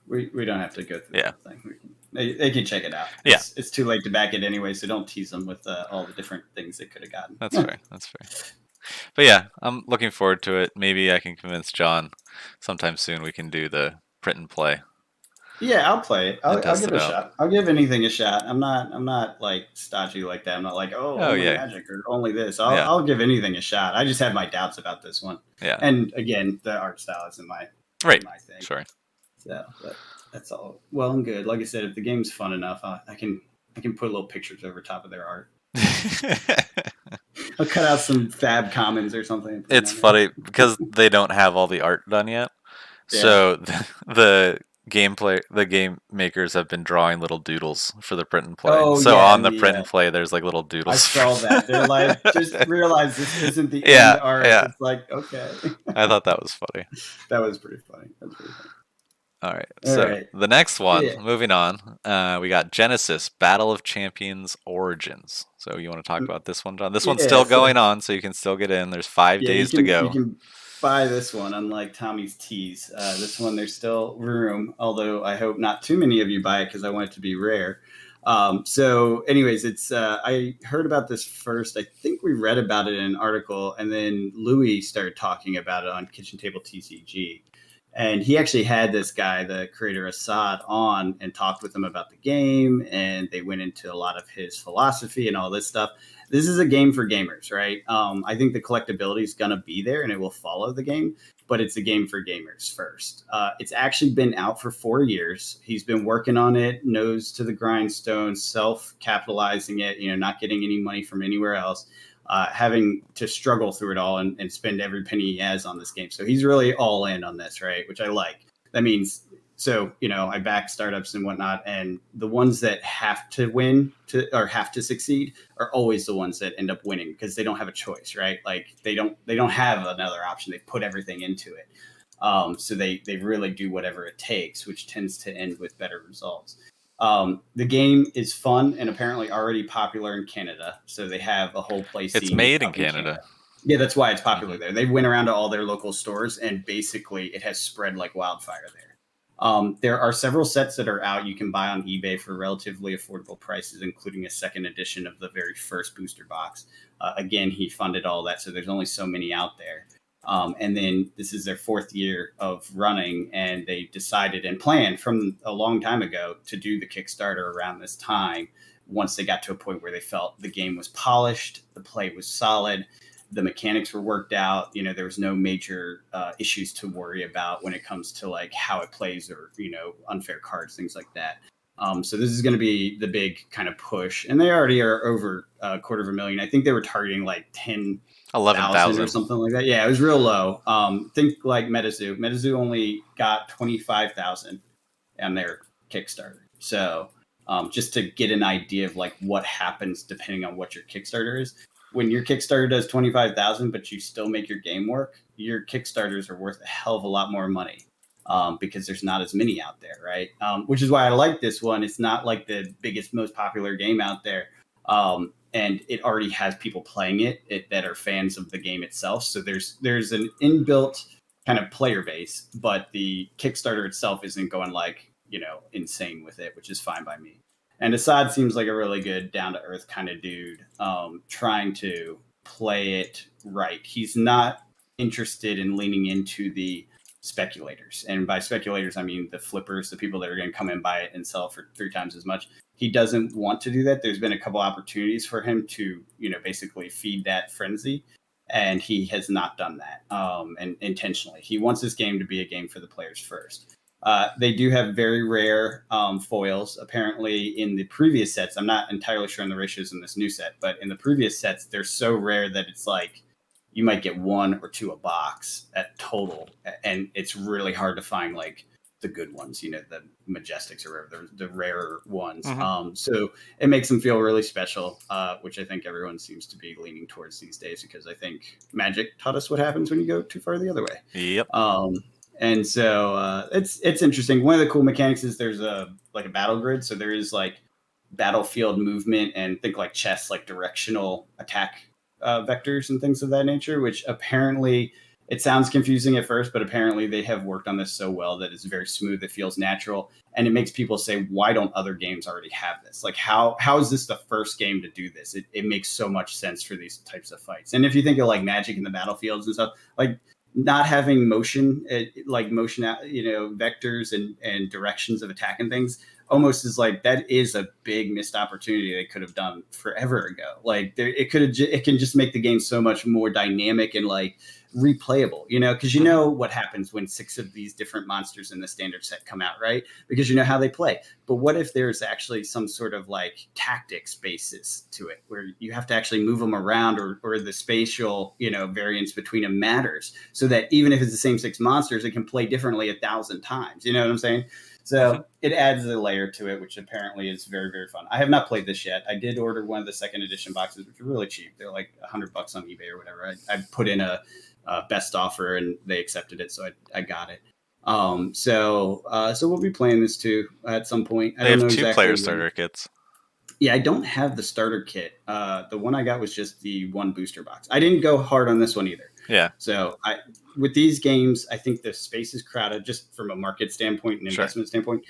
We don't have to go through the Yeah, whole thing. They can check it out. yeah, It's too late to back it anyway, so don't tease them with all the different things they could have gotten. that's fair. That's fair. But yeah, I'm looking forward to it. Maybe I can convince John sometime soon we can do the print and play Yeah, I'll play it. and I'll test give it it a out. shot. I'll give anything a shot. I'm not like stodgy like that. I'm not like, oh, Oh only yeah, Magic or only this. yeah, I'll give anything a shot. I just have my doubts about this one. yeah. And again, the art style isn't Right. my thing. Sure. So, but that's all well and good. Like I said, if the game's fun enough, I can put little pictures over top of their art. I'll cut out some fab commons or something. And put them It's on there. funny because they don't have all the art done yet. Yeah. So the game makers have been drawing little doodles for the print and play. Oh So yeah, on and the the print and play, there's like little I doodles. saw that. They're like, just realize this isn't the end Yeah, art. yeah. It's like, okay. I thought that was funny. That was pretty funny. That's pretty funny. All right. All So right. the next one, Yeah. moving on, we got Genesis Battle of Champions Origins. So you want to talk about this one, John? This one's Yeah. still So going on, so you can still get in. There's 5 days to you go. can buy this one, unlike Tommy's teas. This one there's still room, although I hope not too many of you buy it because I want it to be rare. So, anyways, it's I heard about this first. I think we read about it in an article, and then Louis started talking about it on Kitchen Table TCG. And he actually had this guy, the creator Assad, on and talked with him about the game. And they went into a lot of his philosophy and all this stuff. This is a game for gamers, right? I think the collectability is going to be there and it will follow the game, but it's a game for gamers first. It's actually been out for 4 years. He's been working on it, nose to the grindstone, self capitalizing it, not getting any money from anywhere else. Having to struggle through it all and spend every penny he has on this game. So he's really all in on this, right? Which I like. That means, so, I back startups and whatnot, and the ones that have to win or have to succeed are always the ones that end up winning because they don't have a choice, right? Like they don't have another option. They put everything into it. So they really do whatever it takes, which tends to end with better results. The game is fun and apparently already popular in Canada. So they have a whole play It's scene made in up in Canada. Canada. Yeah, that's why it's popular Hmm. there. They went around to all their local stores and basically it has spread like wildfire there. There are several sets that are out you can buy on eBay for relatively affordable prices, including a second edition of the very first booster box. Again, he funded all that, so there's only so many out there. And then this is their 4th year of running, and they decided and planned from a long time ago to do the Kickstarter around this time. Once they got to a point where they felt the game was polished, the play was solid, the mechanics were worked out. There was no major issues to worry about when it comes to like how it plays or unfair cards, things like that. So this is going to be the big kind of push, and they already are over a quarter of a million. I think they were targeting like 10,000 or 11,000. something like that. Yeah, it was real low. Think like MetaZoo. MetaZoo only got 25,000 on their Kickstarter. So just to get an idea of like what happens depending on what your Kickstarter is. When your Kickstarter does 25,000, but you still make your game work, your Kickstarters are worth a hell of a lot more money. Because there's not as many out there, right? Which is why I like this one. It's not like the biggest, most popular game out there, and it already has people playing it that are fans of the game itself. So there's an inbuilt kind of player base, but the Kickstarter itself isn't going like insane with it, which is fine by me. And Assad seems like a really good, down to earth kind of dude, trying to play it right. He's not interested in leaning into the speculators. And by speculators, I mean the flippers, the people that are going to come and buy it and sell for 3 times as much. He doesn't want to do that. There's been a couple opportunities for him to, basically feed that frenzy. And he has not done that and intentionally. He wants this game to be a game for the players first. They do have very rare foils. Apparently, in the previous sets, I'm not entirely sure on the ratios in this new set, but in the previous sets, they're so rare that it's like you might get one or two a box at total, and it's really hard to find like the good ones, the Majestics or whatever, the rarer ones. Hmm. So it makes them feel really special, which I think everyone seems to be leaning towards these days because I think Magic taught us what happens when you go too far the other way. Yep. And so it's interesting. One of the cool mechanics is there's a battle grid, so there is like battlefield movement and think like chess, like directional attack vectors and things of that nature, which apparently it sounds confusing at first, but apparently they have worked on this so well that it's very smooth. It feels natural, and it makes people say, "Why don't other games already have this? Like, how is this the first game to do this?" It makes so much sense for these types of fights. And if you think of like Magic in the battlefields and stuff, like not having motion, like motion, vectors and directions of attacking things almost is like that is a big missed opportunity they could have done forever ago. Like it can just make the game so much more dynamic and like replayable, because you know what happens when 6 of these different monsters in the standard set come out, right? Because you know how they play. But what if there's actually some sort of like tactics basis to it where you have to actually move them around, or the spatial, variance between them matters, so that even if it's the same 6 monsters, it can play differently 1,000 times. You know what I'm saying? Hmm. So it adds a layer to it, which apparently is very, very fun. I have not played this yet. I did order one of the second edition boxes, which are really cheap. They're like $100 on eBay or whatever. I put in a best offer and they accepted it, so I got it. So we'll be playing this too at some point. I They don't have know two exactly player when. starter kits. Yeah, I don't have the starter kit. The one I got was just the one booster box. I didn't go hard on this one either. Yeah. So with these games, I think the space is crowded just from a market standpoint and Sure. investment standpoint.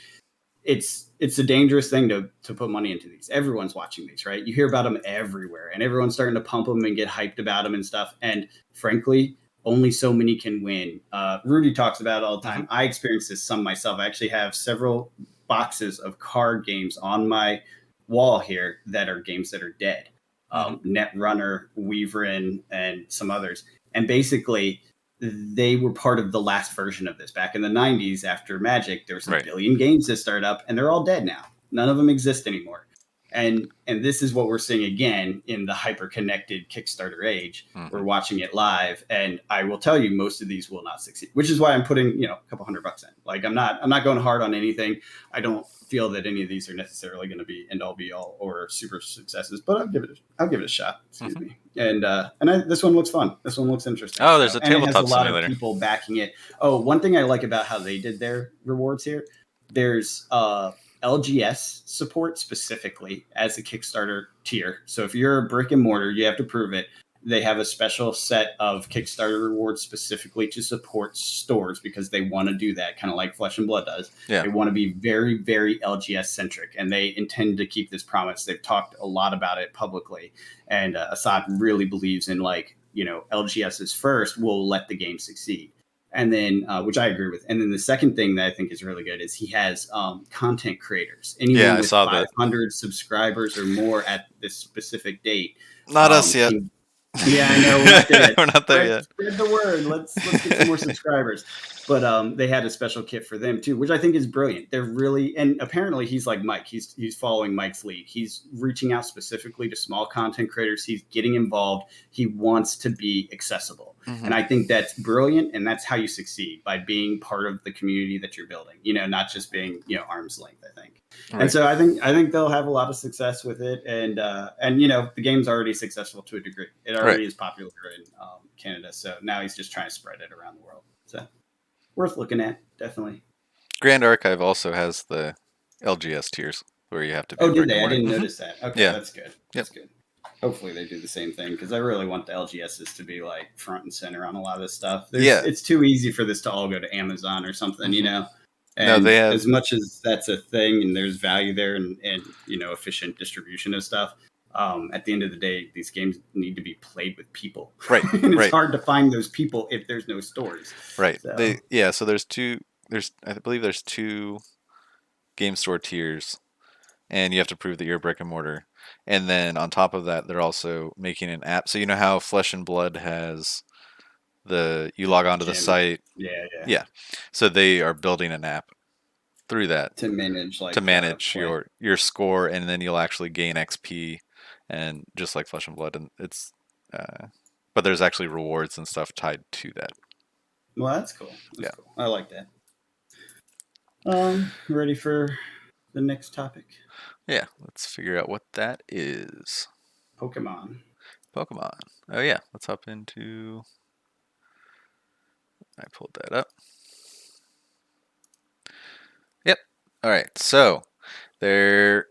It's a dangerous thing to put money into these. Everyone's watching these, right? You hear about them everywhere, and everyone's starting to pump them and get hyped about them and stuff. And frankly, only so many can win. Rudy talks about it all the time. I experience this some myself. I actually have several boxes of card games on my wall here that are games that are dead. Netrunner, Weaverin, and some others. And basically, they were part of the last version of this back in the 90s after Magic. There was a billion games that started up, and they're all dead now. None of them exist anymore. And this is what we're seeing again in the hyper connected Kickstarter age. We're watching it live, and I will tell you, most of these will not succeed, which is why I'm putting a couple $100 in. Like I'm not going hard on anything. I don't feel that any of these are necessarily going to be end all be all or super successes, but I'll give it a shot. Excuse me. And this one looks fun. This one looks interesting. Oh, there's a and it has a tabletop lot simulator. of people backing it. Oh, one thing I like about how they did their rewards here, there's LGS support specifically as a Kickstarter tier. So if you're a brick and mortar, you have to prove it. They have a special set of Kickstarter rewards specifically to support stores because they want to do that, kind of like Flesh and Blood does. Yeah. They want to be very, very LGS centric, and they intend to keep this promise. They've talked a lot about it publicly, and Assad really believes in LGS is first will let the game succeed. And then, which I agree with. And then the second thing that I think is really good is he has content creators. Anyone with 500 subscribers or more at this specific date. Not us yet. Yeah, I know. We're not there yet. We're not there yet. Spread the word. Let's get some more subscribers. But they had a special kit for them too, which I think is brilliant. They're really, and apparently he's like Mike. He's following Mike's lead. He's reaching out specifically to small content creators. He's getting involved. He wants to be accessible. And I think that's brilliant, and that's how you succeed, by being part of the community that you're building. Not just being arm's length. I think, right. And so I think they'll have a lot of success with it, and the game's already successful to a degree. It already is popular in Canada, so now he's just trying to spread it around the world. So worth looking at, definitely. Grand Archive also has the LGS tiers where you have to. Oh, did they? I didn't notice that. Okay, yeah. That's good. That's good. Hopefully they do the same thing, because I really want the LGSs to be like front and center on a lot of this stuff. It's too easy for this to all go to Amazon or something, And no, they have, as much as that's a thing and there's value there and efficient distribution of stuff, at the end of the day, these games need to be played with people. Right. And it's hard to find those people if there's no stores. Right. So. So I believe there's 2 game store tiers, and you have to prove that you're a brick and mortar. And then on top of that, they're also making an app. So you know how Flesh and Blood has you log onto the site. Yeah. So they are building an app through that to manage your score, and then you'll actually gain XP, and just like Flesh and Blood, and it's but there's actually rewards and stuff tied to that. Well, that's cool. That's cool. I like that. Ready for the next topic? Yeah, let's figure out what that is. Pokemon. Pokemon. Oh yeah, let's hop into. I pulled that up. Yep. All right. So there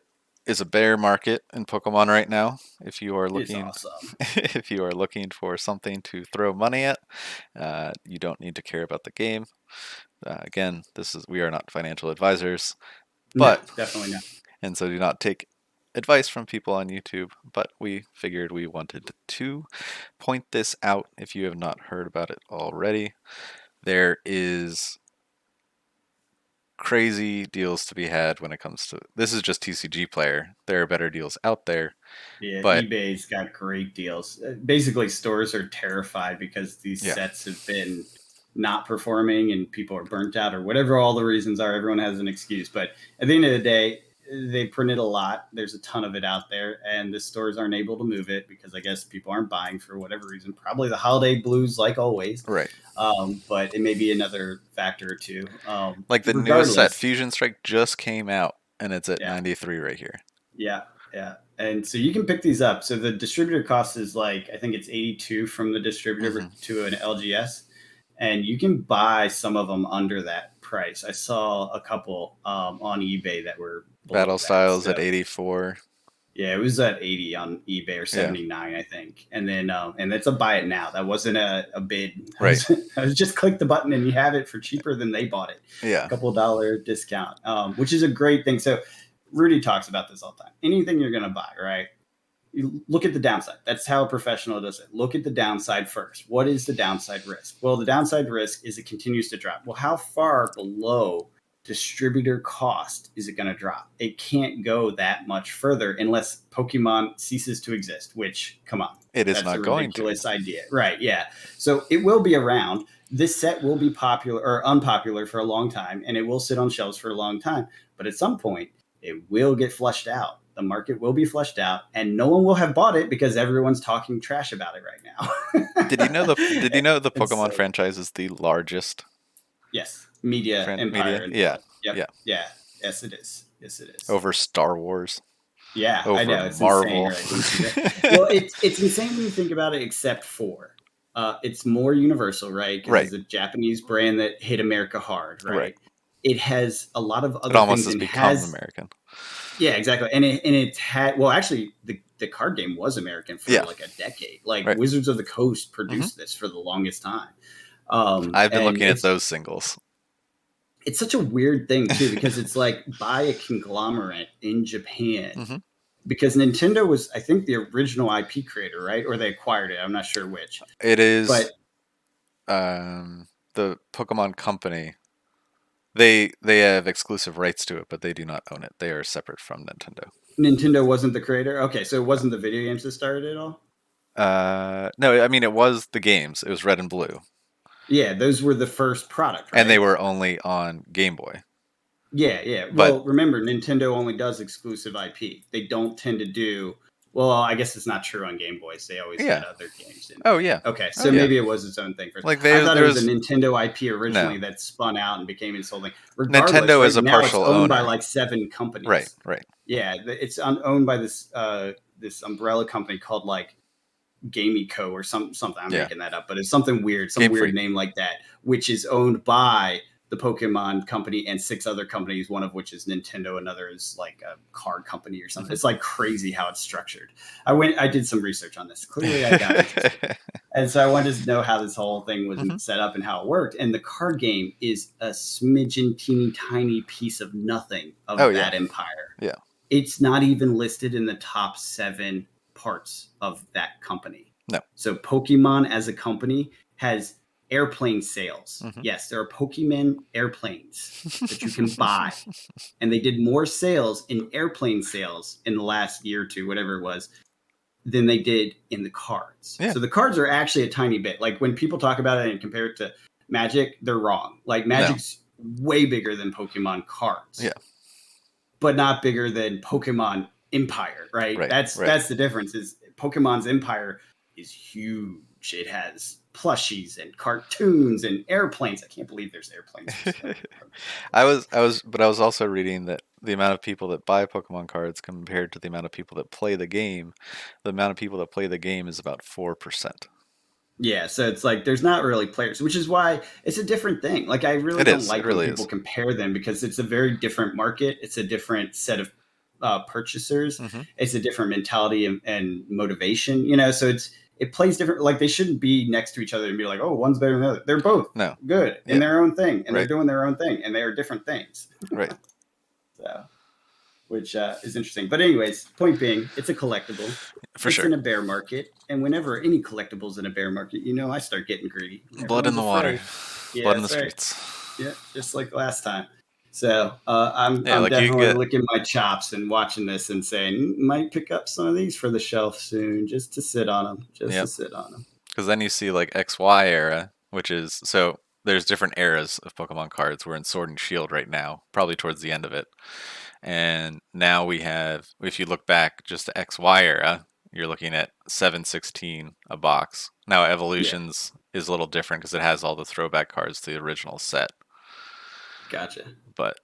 is a bear market in Pokemon right now. If you are It's looking, awesome. if you are looking for something to throw money at, you don't need to care about the game. Again, we are not financial advisors, No, but definitely not. and so do not take advice from people on YouTube. But we figured we wanted to point this out if you have not heard about it already. There is crazy deals to be had when it comes to this is just TCG player. There are better deals out there, Yeah, but eBay's got great deals. Basically, stores are terrified because these yeah, sets have been not performing and people are burnt out or whatever all the reasons are. Everyone has an excuse. But at the end of the day, they printed a lot. There's a ton of it out there, and the stores aren't able to move it because I guess people aren't buying for whatever reason. Probably the holiday blues, like always. right. But it may be another factor or two. Like the newest set, Regardless, Fusion Strike just came out and it's at yeah. 93 right here. Yeah, yeah. And so you can pick these up. So the distributor cost is like I think it's 82 from the distributor Hmm. to an LGS, and you can buy some of them under that price. I saw a couple on eBay that were below Battle that. Styles at So 84. yeah, it was at 80 on eBay or Yeah, 79, I think. And then and that's a buy it now. That wasn't a bid. right. I was just click the button and you have it for cheaper than they bought it. A Yeah, couple dollar discount, which is a great thing. So Rudy talks about this all the time. Anything you're going to buy, right? You look at the downside. That's how a professional does it. Look at the downside first. What is the downside risk? Well, the downside risk is it continues to drop. Well, how far below distributor cost is it going to drop? It can't go that much further unless Pokemon ceases to exist, which, come on, it is that's a not going to. ridiculous idea. Right. Yeah. So it will be around. This set will be popular or unpopular for a long time, and it will sit on shelves for a long time. But at some point, it will get flushed out. The market will be flushed out, and no one will have bought it because everyone's talking trash about it right Did you know now. the and Pokemon so, franchise is the largest yes, media empire media? in the Yeah, world. Yep. yeah. Yeah. Yes, it is. Yes, it is. Over Star Wars, Yeah, I over know it's insane, Marvel. right? When you see that. Well, it's insane when you think about it, except for it's more universal, right? Because Right, it's a Japanese brand that hit America hard, right. right? It has a lot of It other almost things has and become has American. yeah, exactly. And it had well, actually, the card game was American for Yeah, like a decade. Like right. Wizards of the Coast Hmm. produced this for the longest time. I've been And looking at those singles. it's such a weird thing too because it's like by a conglomerate in Japan Hmm. because Nintendo was I think the original IP creator, right? Or they acquired it. I'm not sure which. It But is the Pokemon Company. They have exclusive rights to it, but they do not own it. They are separate from Nintendo. Nintendo wasn't the creator. Okay, so it No. wasn't the video games that started it all. No, I mean it was the games. It was Red and Blue, Yeah, those were the first product, and they right? were only on Game Boy. Yeah, yeah. But Well, remember, Nintendo only does exclusive IP. They don't tend to do. Well, I guess it's not true on Game Boys. They always had yeah. other games, didn't Oh yeah. they? Okay, Oh so yeah. maybe it was its own thing first. Like I thought it was a there's Nintendo IP originally no that spun out and became its whole thing. Regardless, Nintendo is right a now it's partial owned by owner. like seven Right. companies. Right. Yeah, it's owned by this umbrella company called like Gamey or something. I'm Yeah. making that up, but it's something weird, some Game weird Freak. name like that, which is owned by the Pokemon company and six other companies, one of which is Nintendo, another is like a car company or something. Hmm. It's like crazy how it's structured. I did some research on this. Clearly I got interested. And so I wanted to know how this whole thing was Hmm. set up and how it worked. And the card game is a smidgen, teeny tiny piece of nothing Oh of yeah. that empire. Yeah. It's not even listed in the top seven parts of that company. No. So Pokemon as a company has airplane sales. Hmm. Yes, there are Pokemon airplanes that you can buy. And they did more sales in airplane sales in the last year or two, whatever it was, than they did in the cards. Yeah. So the cards are actually a tiny bit. Like when people talk about it and compare it to Magic, they're wrong. Like No. Magic's way bigger than Pokemon cards, Yeah. but not bigger than Pokemon Empire, right? Right. That's Right. that's the difference. Is Pokemon's Empire is huge. huge. It has plushies and cartoons and airplanes. I can't believe there's airplanes for sale. But I was also reading that the amount of people that buy Pokemon cards compared to the amount of people that play the amount of people that play the game is about 4%. Yeah, so it's like there's not really players, which is why it's a different thing. Like I really It don't is. It like when really people is. compare them because it's a very different market. It's a different set of purchasers. Hmm. It's a different mentality and motivation. So it plays different. Like they shouldn't be next to each other and be like, oh, one's better than the other. They're both No. good in Yeah. their own thing, and they're Right. doing their own thing, and they are different things. Right. So, which is interesting. But anyways, point being, it's a collectible. For It's sure. in a bear market, and whenever any collectibles in a bear market, I start getting greedy. Blood in Everyone's the water. afraid. Yeah, Blood in the that's right. streets. Yeah, just like last time. So I'm Yeah, I'm like you can definitely get licking my chops and watching this and saying might pick up some of these for the shelf soon, just to sit on them, just to yep. sit on them. Because then you see like XY era, which is so there's different eras of Pokemon cards. We're in Sword and Shield right now, probably towards the end of it. And now we have, if you look back just to XY era, you're looking at 716 a box. Now Yeah, Evolutions is a little different because it has all the throwback cards to the original set. gotcha. But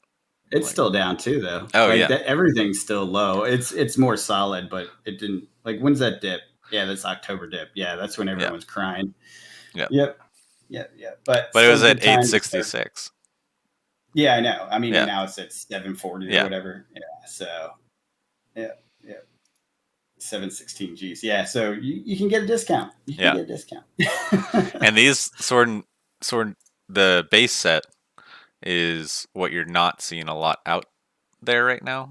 It's like, still down too, though. oh Like yeah, that, everything's still low. It's more solid, but it didn't. Like when's that dip? Yeah, that's October dip. Yeah, that's when yeah, everyone's crying. yeah. Yep, yep, yep. But But it still was at good time to start. 866. Yeah, I know. I mean, and Yeah, now it's at 740 or yeah, whatever. Yeah, so yeah, yeah, 716 G's. Yeah, so you can get a discount. You can yeah. get a discount. And these sword, the base set is what you're not seeing a lot out there right now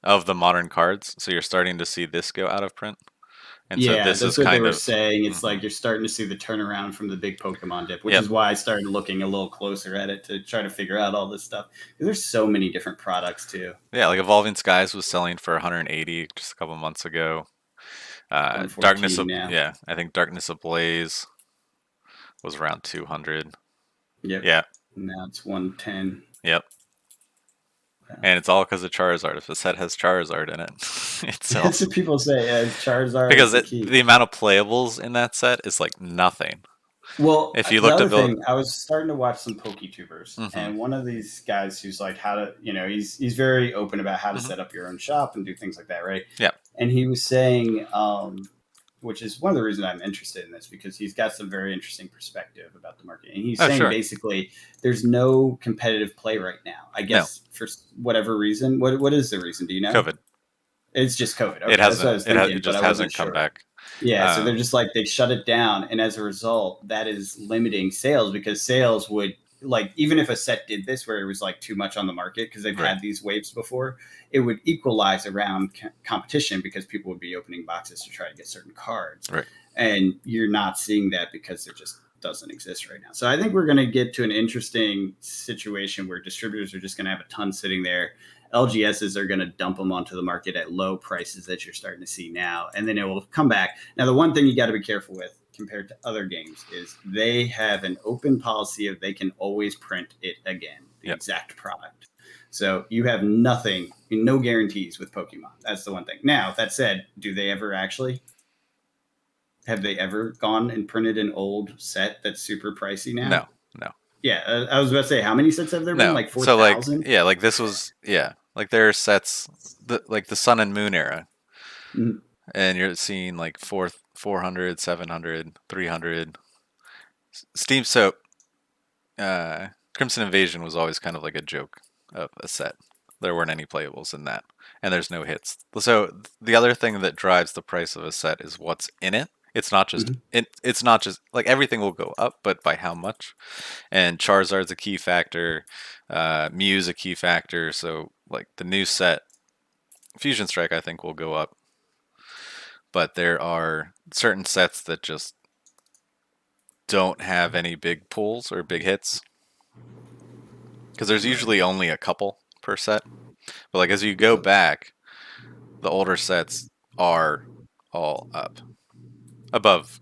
of the modern cards. So you're starting to see this go out of print, and so Yeah, this that's is what they kind were of saying. It's hmm like you're starting to see the turnaround from the big Pokemon dip, which yep, is why I started looking a little closer at it to try to figure out all this stuff. There's so many different products too. yeah. Like Evolving Skies was selling for 180 just a couple months ago. Darkness 114 of now. yeah, I think Darkness Ablaze was around 200. Yep. Yeah, Now it's 110. yep. And it's all because of Charizard. If the set has Charizard in it, it That's sells. what people say. Charizard is Because the key. the amount of playables in that set is like nothing. Well, If you the looked other at build, thing, I was starting to watch some PokeTubers, hmm and one of these guys who's like, how to, he's very open about how to hmm set up your own shop and do things like that, right? yeah, And he was saying, which is one of the reasons I'm interested in this because he's got some very interesting perspective about the market. And he's oh saying sure, basically there's no competitive play right now. I no, guess for whatever reason. What is the reason? Do you know? COVID. It's just COVID. It Okay, that's what hasn't. I was It thinking, but just I wasn't hasn't come sure. back. Yeah, so they're Um, just like they shut it down, and as a result, that is limiting sales because sales would like even if a set did this where it was like too much on the market because they've right, had these waves before, it would equalize around competition because people would be opening boxes to try to get certain cards, right. and you're not seeing that because it just doesn't exist right now. So I think we're going to get to an interesting situation where distributors are just going to have a ton sitting there. LGSs are going to dump them onto the market at low prices that you're starting to see now, and then it will come back. Now, the one thing you got to be careful with compared to other games is they have an open policy of they can always print it again, the Yep. exact product. So you have nothing, no guarantees with Pokemon. That's the one thing. Now, that said, do they ever actually? Have they ever gone and printed an old set that's super pricey now? No, no, Yeah, I was about to say, how many sets have there been? no. Like So like 4,000? yeah, like this was yeah, like there are sets like the Sun and Moon era, Mm-hmm. and you're seeing like 400, 700, 300. Steam so Crimson Invasion was always kind of like a joke of a set. There weren't any playables in that, and there's no hits. So the other thing that drives the price of a set is what's in it. It's not just Mm-hmm. it's not just like everything will go up, but by how much? And Charizard's a key factor, Mew's a key factor. So like the new set, Fusion Strike, I think will go up, but there are certain sets that just don't have any big pulls or big hits because there's Right. usually only a couple per set. But like as you go back, the older sets are all up above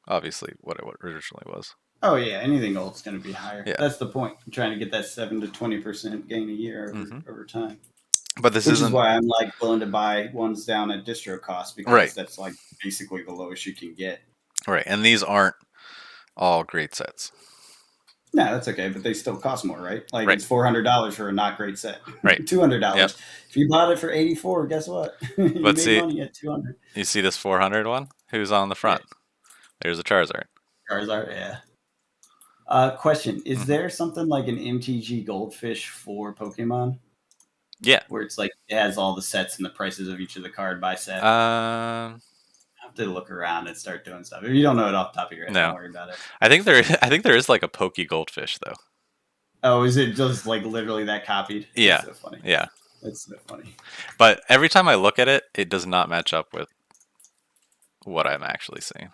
obviously what it originally was. Oh yeah, anything old is going to be higher. Yeah. That's the point. I'm trying to get that 7 to 20% gain a year hmm over time. But this Which is isn't why I'm like willing to buy ones down at distro cost because right. that's like basically the lowest you can get. Right, and these aren't all great sets. No, that's okay, but they still cost more, right? Like Right, it's $400 for a not great set, right. Yep. $200. If you bought it for 84, guess what? You Let's made see. money at 200. You see this 400 one? Who's on the Yeah, front? There's a Charizard. Charizard. Yeah. Question: is Hmm. there something like an MTG Goldfish for Pokemon Yeah. where it's like it has all the sets and the prices of each of the card by set? Um, I have to look around and start doing stuff. If you don't know it off the top of your head, don't no. worry about it. I think there. I think there is like a Pokey Goldfish though. Oh, is it just like literally that copied? That's Yeah. so funny. Yeah. That's so funny. But every time I look at it, it does not match up with what I'm actually seeing.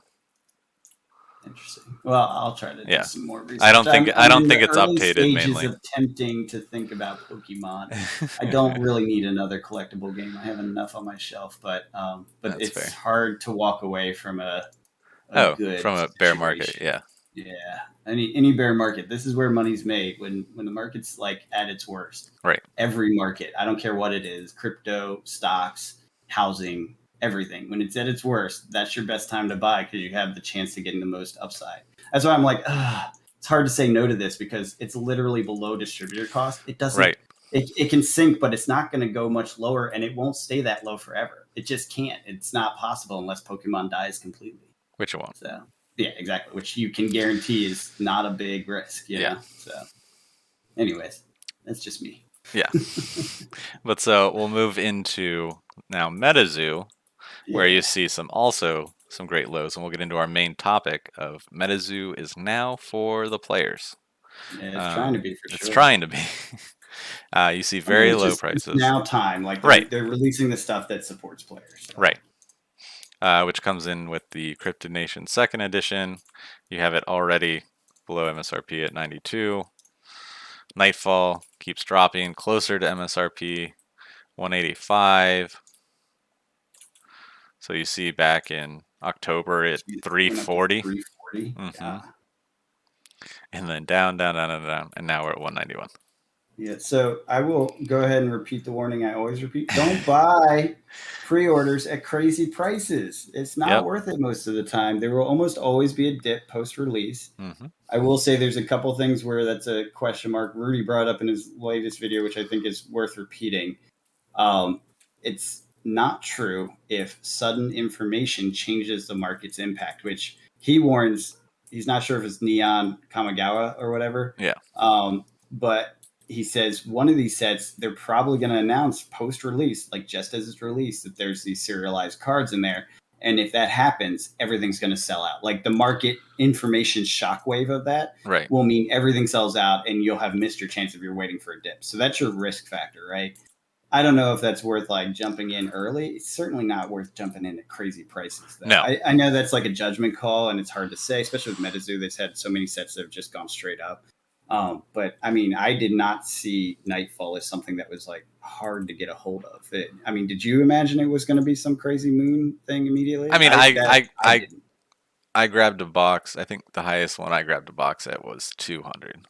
Interesting. Well, I'll try to do Yeah. some more I research. don't think I I'm don't in think the it's early updated stages mainly. of attempting to think about Pokemon. I don't really need another collectible game. I have enough on my shelf, but That's it's fair. hard to walk away from a Oh, good from a bear market, situation. yeah. Yeah, any bear market. This is where money's made when the market's like at its worst. Right. Every market, I don't care what it is, crypto, stocks, housing, everything. When it's at its worst, that's your best time to buy because you have the chance to get the most upside. That's why I'm like, it's hard to say no to this because it's literally below distributor cost. It doesn't. Right. It can sink, but it's not going to go much lower, and it won't stay that low forever. It just can't. It's not possible unless Pokemon dies completely. Which one? So yeah, exactly. Which you can guarantee is not a big risk, you Yeah. know. So, anyways, that's just me. Yeah. But so we'll move into now MetaZoo, where you Yeah, see some great lows, and we'll get into our main topic of MetaZoo is now for the players. yeah, it's trying to be for It's sure. trying to be. You see I mean, very low it's prices. now time. Like Right, they're releasing the stuff that supports players. So right. Which comes in with the Cryptid Nation second edition. You have it already below MSRP at 92. Nightfall keeps dropping closer to MSRP, 185. So you see back in October at geez, went up to 340. 340. Hmm. Yeah. And then down, down, down, down, down. And now we're at 191. Yeah, so I will go ahead and repeat the warning I always repeat. Don't buy pre-orders at crazy prices. It's not Yep. worth it most of the time. There will almost always be a dip post-release. Hmm. I will say there's a couple things where that's a question mark. Rudy brought up in his latest video, which I think is worth repeating. It's not true if sudden information changes the market's impact, which he warns. He's not sure if it's Neon Kamigawa or whatever. Yeah. But he says one of these sets they're probably going to announce post release, like just as it's released, that there's these serialized cards in there. And if that happens, everything's going to sell out. Like the market information shockwave of that Right. will mean everything sells out and you'll have missed your chance if you're waiting for a dip. So that's your risk factor, right? I don't know if that's worth like jumping in early. It's certainly not worth jumping in at crazy prices, though. No. I know that's like a judgment call and it's hard to say, especially with MetaZoo. They've had so many sets that have just gone straight up. But I mean, I did not see Nightfall as something that was like hard to get a hold of. I mean, did you imagine it was going to be some crazy moon thing immediately? I mean, I didn't. I grabbed a box. I think the highest one I grabbed a box at was 200.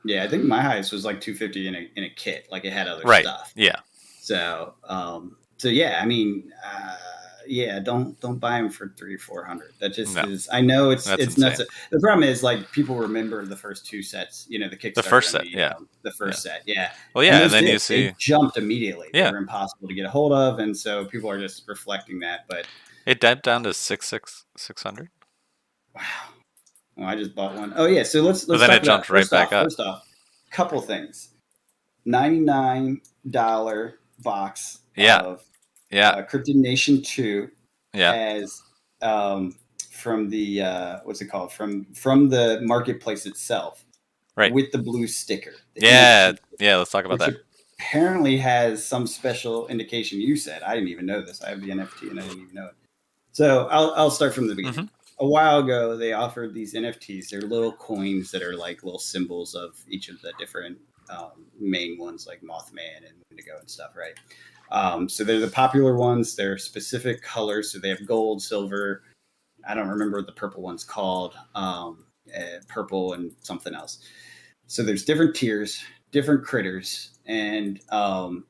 Yeah, I think my highest was like 250 in a kit. Like it had other Right. stuff. Yeah. So yeah, I mean, yeah, don't buy them for 300-400. That just No. is. I know it's That's nuts. insane. The problem is like people remember the first two sets. You know, the The Kickstarter first and set. Yeah. the first set. Yeah, Well, and yeah, and those then you did. They see, jumped immediately. They yeah, were impossible to get a hold of, and so people are just reflecting that. But it dipped down to 600, wow, well, I just bought one. Oh yeah, so but let's then talk it about jumped right back up. first off, couple things. $99 box Yeah. of Yeah. Cryptid Nation 2 Yeah. as from the what's it called from the marketplace itself Right. with the blue sticker. The Yeah. NFT, Yeah. Let's talk about which that. apparently has some special indication. You said I didn't even know this. I have the NFT and I didn't even know it. So I'll start from the beginning. Hmm. A while ago, they offered these NFTs. They're little coins that are like little symbols of each of the different main ones, like Mothman and Wendigo and stuff, right? So they're the popular ones. They're specific colors. So they have gold, silver. I don't remember what the purple one's called. Purple and something else. So there's different tiers, different critters, and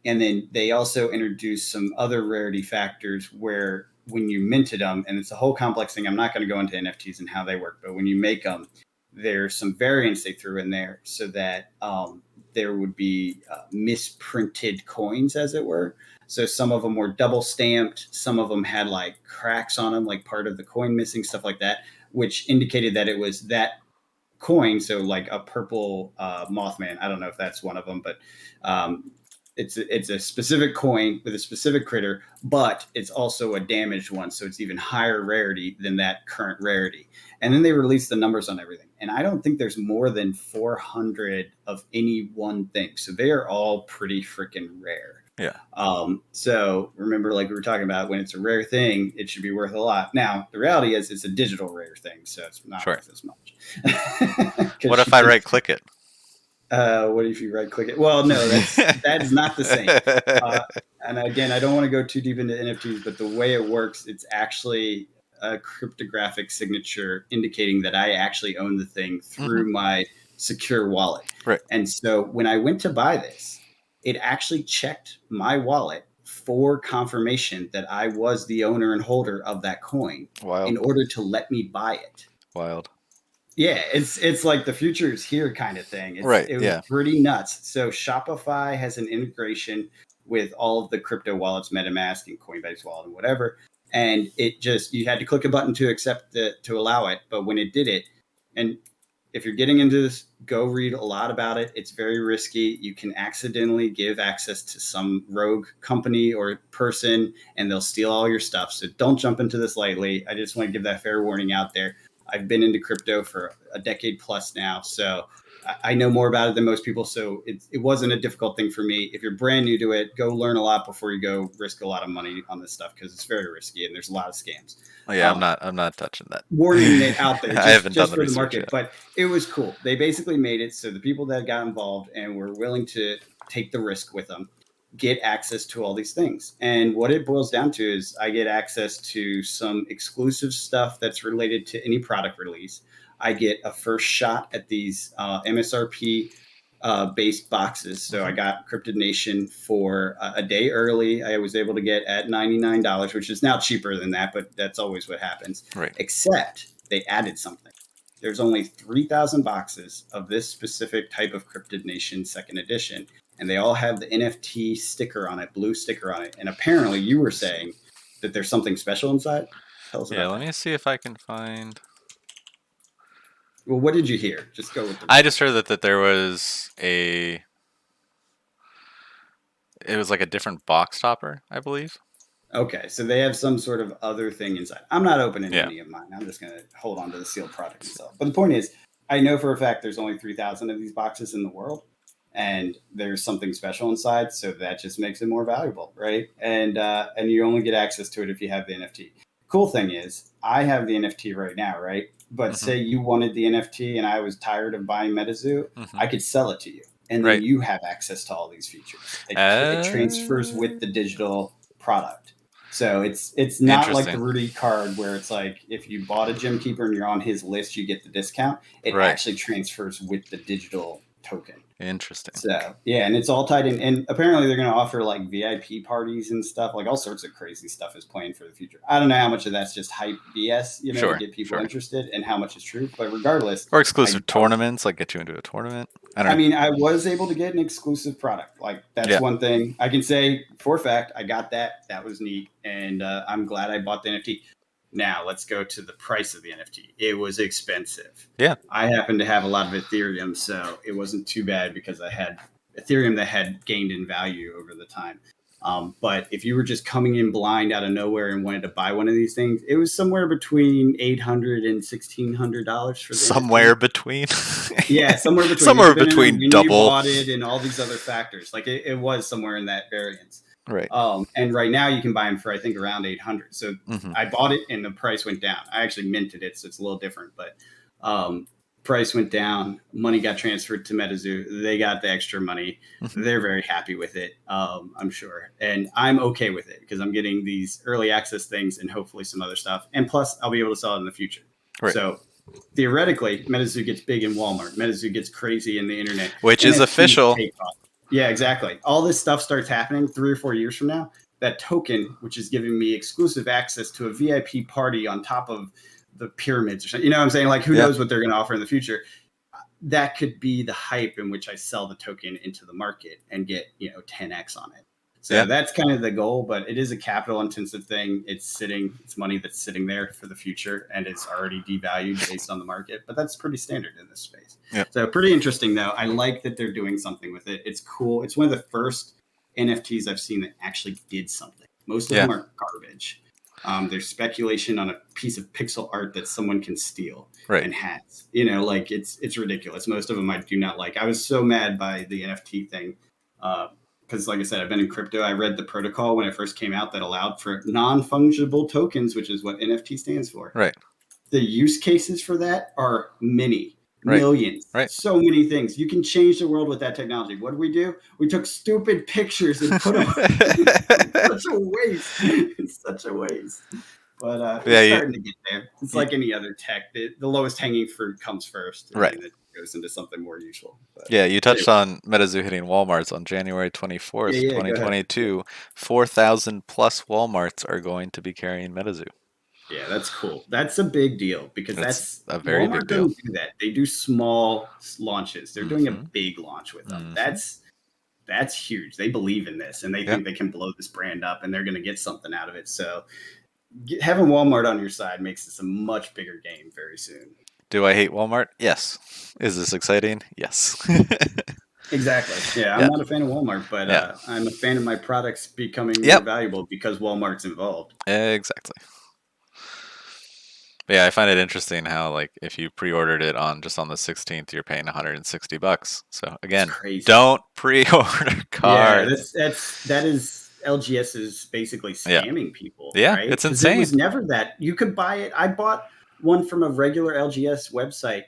then they also introduce some other rarity factors where when you minted them, and it's a whole complex thing. I'm not going to go into NFTs and how they work, but when you make them, there's some variants they threw in there so that there would be misprinted coins, as it were. So some of them were double stamped. Some of them had like cracks on them, like part of the coin missing, stuff like that, which indicated that it was that coin. So like a purple Mothman. I don't know if that's one of them, but it's a specific coin with a specific critter, but it's also a damaged one. So it's even higher rarity than that current rarity. And then they released the numbers on everything. And I don't think there's more than 400 of any one thing. So they are all pretty freaking rare. Yeah. So remember, like we were talking about, when it's a rare thing, it should be worth a lot. Now, the reality is it's a digital rare thing, so it's not worth as much. What if I right click it? What if you right click it? Well, no, that's not the same. And again, I don't want to go too deep into NFTs, but the way it works, it's actually a cryptographic signature indicating that I actually own the thing through my secure wallet. Right. And so when I went to buy this, it actually checked my wallet for confirmation that I was the owner and holder of that coin. Wild. In order to let me buy it. Wild. Yeah, it's like the future is here kind of thing. It was pretty nuts. So Shopify has an integration with all of the crypto wallets, MetaMask and Coinbase wallet and whatever. And it just, you had to click a button to accept it, to allow it. But when it did it, and if you're getting into this, go read a lot about it. It's very risky. You can accidentally give access to some rogue company or person, and they'll steal all your stuff. So don't jump into this lightly. I just want to give that fair warning out there. I've been into crypto for a decade plus now, so I know more about it than most people. So it wasn't a difficult thing for me. If you're brand new to it, go learn a lot before you go risk a lot of money on this stuff, because it's very risky and there's a lot of scams. Oh, yeah, I'm not touching that. Warning it out there. I haven't done for the market yet. But it was cool. They basically made it so the people that got involved and were willing to take the risk with them get access to all these things. And what it boils down to is I get access to some exclusive stuff that's related to any product release. I get a first shot at these MSRP based boxes. So I got Cryptid Nation for a day early. I was able to get at $99, which is now cheaper than that, but that's always what happens. Right. Except they added something. There's only 3,000 boxes of this specific type of Cryptid Nation second edition. And they all have the NFT sticker on it, blue sticker on it. And apparently you were saying that there's something special inside. Tell us about that. Let me see if I can find. Well, what did you hear? Just go with the. I just heard that there was it was like a different box topper, I believe. Okay, so they have some sort of other thing inside. I'm not opening any of mine. I'm just going to hold on to the sealed product itself. But the point is, I know for a fact there's only 3,000 of these boxes in the world. And there's something special inside, so that just makes it more valuable, right? And you only get access to it if you have the NFT. Cool thing is, I have the NFT right now, right? But say you wanted the NFT and I was tired of buying MetaZoo, I could sell it to you, and then you have access to all these features. It transfers with the digital product. So it's not like the Rudy card where it's like if you bought a Gem Keeper and you're on his list, you get the discount. It actually transfers with the digital token. Interesting. So yeah, and it's all tied in, and apparently they're going to offer like VIP parties and stuff, like all sorts of crazy stuff is planned for the future. I don't know how much of that's just hype BS, to get people interested, and how much is true. But regardless, or exclusive tournaments, like get you into a tournament. I mean, I was able to get an exclusive product. Like that's one thing I can say for a fact. I got that. That was neat, and I'm glad I bought the NFT. Now let's go to the price of the NFT. It was expensive. Yeah. I happen to have a lot of Ethereum, so it wasn't too bad because I had Ethereum that had gained in value over the time. But if you were just coming in blind out of nowhere and wanted to buy one of these things, it was somewhere between $800 and $1,600 for the somewhere NFT. Between. Yeah, somewhere between. Somewhere between double. You bought it and all these other factors. Like it was somewhere in that variance. Right. And right now you can buy them for, I think, around 800. So I bought it and the price went down. I actually minted it, so it's a little different, but price went down. Money got transferred to MetaZoo. They got the extra money. They're very happy with it, I'm sure. And I'm okay with it because I'm getting these early access things and hopefully some other stuff. And plus, I'll be able to sell it in the future. Right. So theoretically, MetaZoo gets big in Walmart. MetaZoo gets crazy in the internet. Which is official. Yeah, exactly. All this stuff starts happening 3 or 4 years from now. that token, which is giving me exclusive access to a VIP party on top of the pyramids or something. You know what I'm saying? Like, who knows what they're going to offer in the future? That could be the hype in which I sell the token into the market and get, 10x on it. So that's kind of the goal, but it is a capital intensive thing. It's money that's sitting there for the future, and it's already devalued based on the market, but that's pretty standard in this space. Yep. So pretty interesting though. I like that they're doing something with it. It's cool. It's one of the first NFTs I've seen that actually did something. Most of them are garbage. There's speculation on a piece of pixel art that someone can steal and has. Like it's ridiculous. Most of them I do not like. I was so mad by the NFT thing because, like I said, I've been in crypto. I read the protocol when it first came out that allowed for non-fungible tokens, which is what NFT stands for. Right. The use cases for that are many. Right. Millions. Right. So many things. You can change the world with that technology. What do? We took stupid pictures and put them. Such a waste. It's such a waste. But it's starting to get there. It's like any other tech. The lowest hanging fruit comes first. Right. And it goes into something more useful. But, you touched on MetaZoo hitting Walmarts on January 24th, 2022. 4,000 plus Walmarts are going to be carrying MetaZoo. Yeah, that's cool. That's a big deal because that's a very Walmart big deal. Doesn't do that. They do small launches. They're doing a big launch with them. That's huge. They believe in this and they think they can blow this brand up and they're going to get something out of it. So having Walmart on your side makes this a much bigger game very soon. Do I hate Walmart? Yes. Is this exciting? Yes. Exactly. Yeah, I'm not a fan of Walmart, but I'm a fan of my products becoming more valuable because Walmart's involved. Exactly. But yeah, I find it interesting how, like, if you pre-ordered it on the 16th, you're paying $160. So again, don't pre-order cards. Yeah, that is LGS is basically scamming people. Yeah, right? It's insane. It was never that. You could buy it. I bought one from a regular LGS website,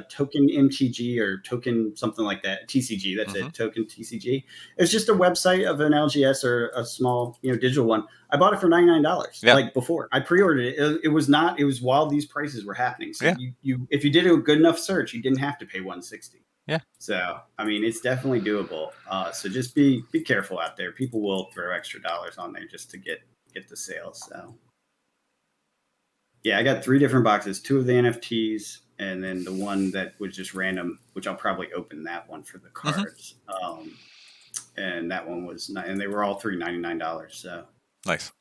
Token MTG or Token something like that, TCG. That's it, Token TCG. It's just a website of an LGS or a small, digital one. I bought it for $99. Like before, I pre-ordered it. It was while these prices were happening. So you if you did a good enough search, you didn't have to pay $160. Yeah. So I mean, it's definitely doable. So just be careful out there. People will throw extra dollars on there just to get the sales. So. Yeah, I got 3 different boxes, 2 of the NFTs, and then the one that was just random, which I'll probably open that one for the cards. And that one was, and they were all $99. So nice.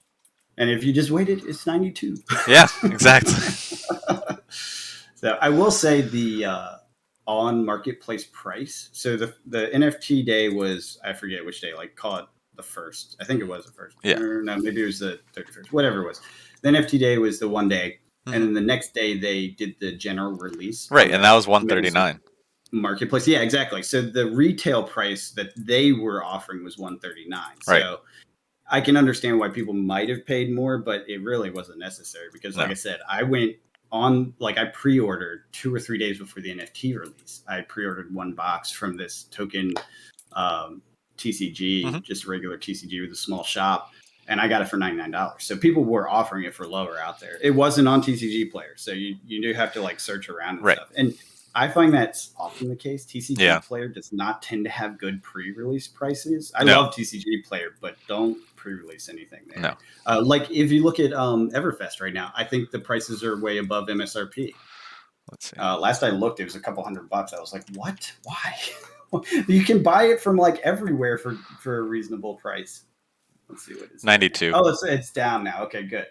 And if you just waited, it's $92. Yeah, exactly. So I will say the on marketplace price. So the NFT day was, I forget which day, like call it the 1st. I think it was the 1st. Yeah. Or no, maybe it was the 31st. Whatever it was. The NFT day was the one day, and then the next day they did the general release. Right, and that was $139. Marketplace, yeah, exactly. So the retail price that they were offering was $139. So I can understand why people might have paid more, but it really wasn't necessary because, like I said, I went on, like I pre-ordered 2 or 3 days before the NFT release. I pre-ordered 1 box from this token TCG, just a regular TCG with a small shop. And I got it for $99. So people were offering it for lower out there. It wasn't on TCG Player. So you do have to like search around and stuff. And I find that's often the case. TCG Player does not tend to have good pre-release prices. I love TCG Player, but don't pre-release anything there. No. Like if you look at Everfest right now, I think the prices are way above MSRP. Let's see. Last I looked, it was a couple $100. I was like, what? Why? You can buy it from like everywhere for a reasonable price. Let's see what it is. 92. Oh, it's down now. Okay, good.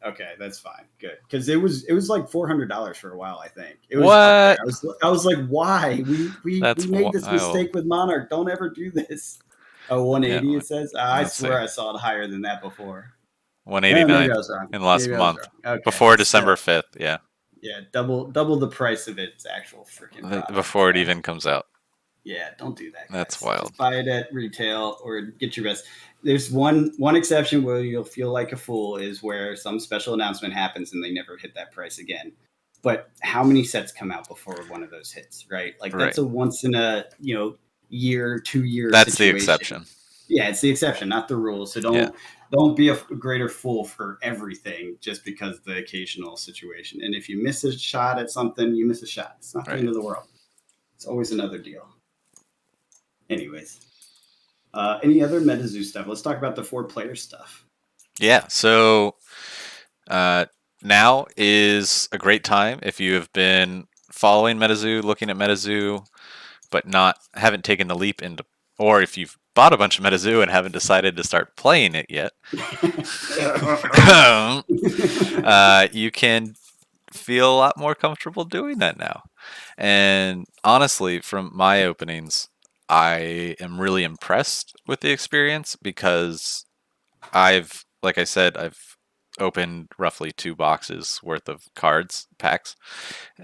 Okay, that's fine. Good, because it was like $400 for a while. I think it was. What? I was like, why? We made this mistake with Monarch. Don't ever do this. Oh, 180. It says. I swear I saw it higher than that before. 189 in the last month. Okay. Before December 5th. Yeah. Yeah, double the price of its actual freaking product. Before it even comes out. Yeah, don't do that. Guys. That's wild. Just buy it at retail or get your best. There's one exception where you'll feel like a fool is where some special announcement happens and they never hit that price again. But how many sets come out before one of those hits, right? Like that's a once in a year, 2 year. That's situation. The exception. Yeah, it's the exception, not the rule. So don't be a greater fool for everything just because the occasional situation. And if you miss a shot at something, you miss a shot. It's not the end of the world. It's always another deal. Anyways. Any other MetaZoo stuff? Let's talk about the 4-player stuff. Yeah, so uh, now is a great time if you have been following MetaZoo, looking at MetaZoo, but not haven't taken the leap into, or if you've bought a bunch of MetaZoo and haven't decided to start playing it yet, you can feel a lot more comfortable doing that now. And honestly, from my openings, I am really impressed with the experience because like I said, I've opened roughly 2 boxes worth of cards packs,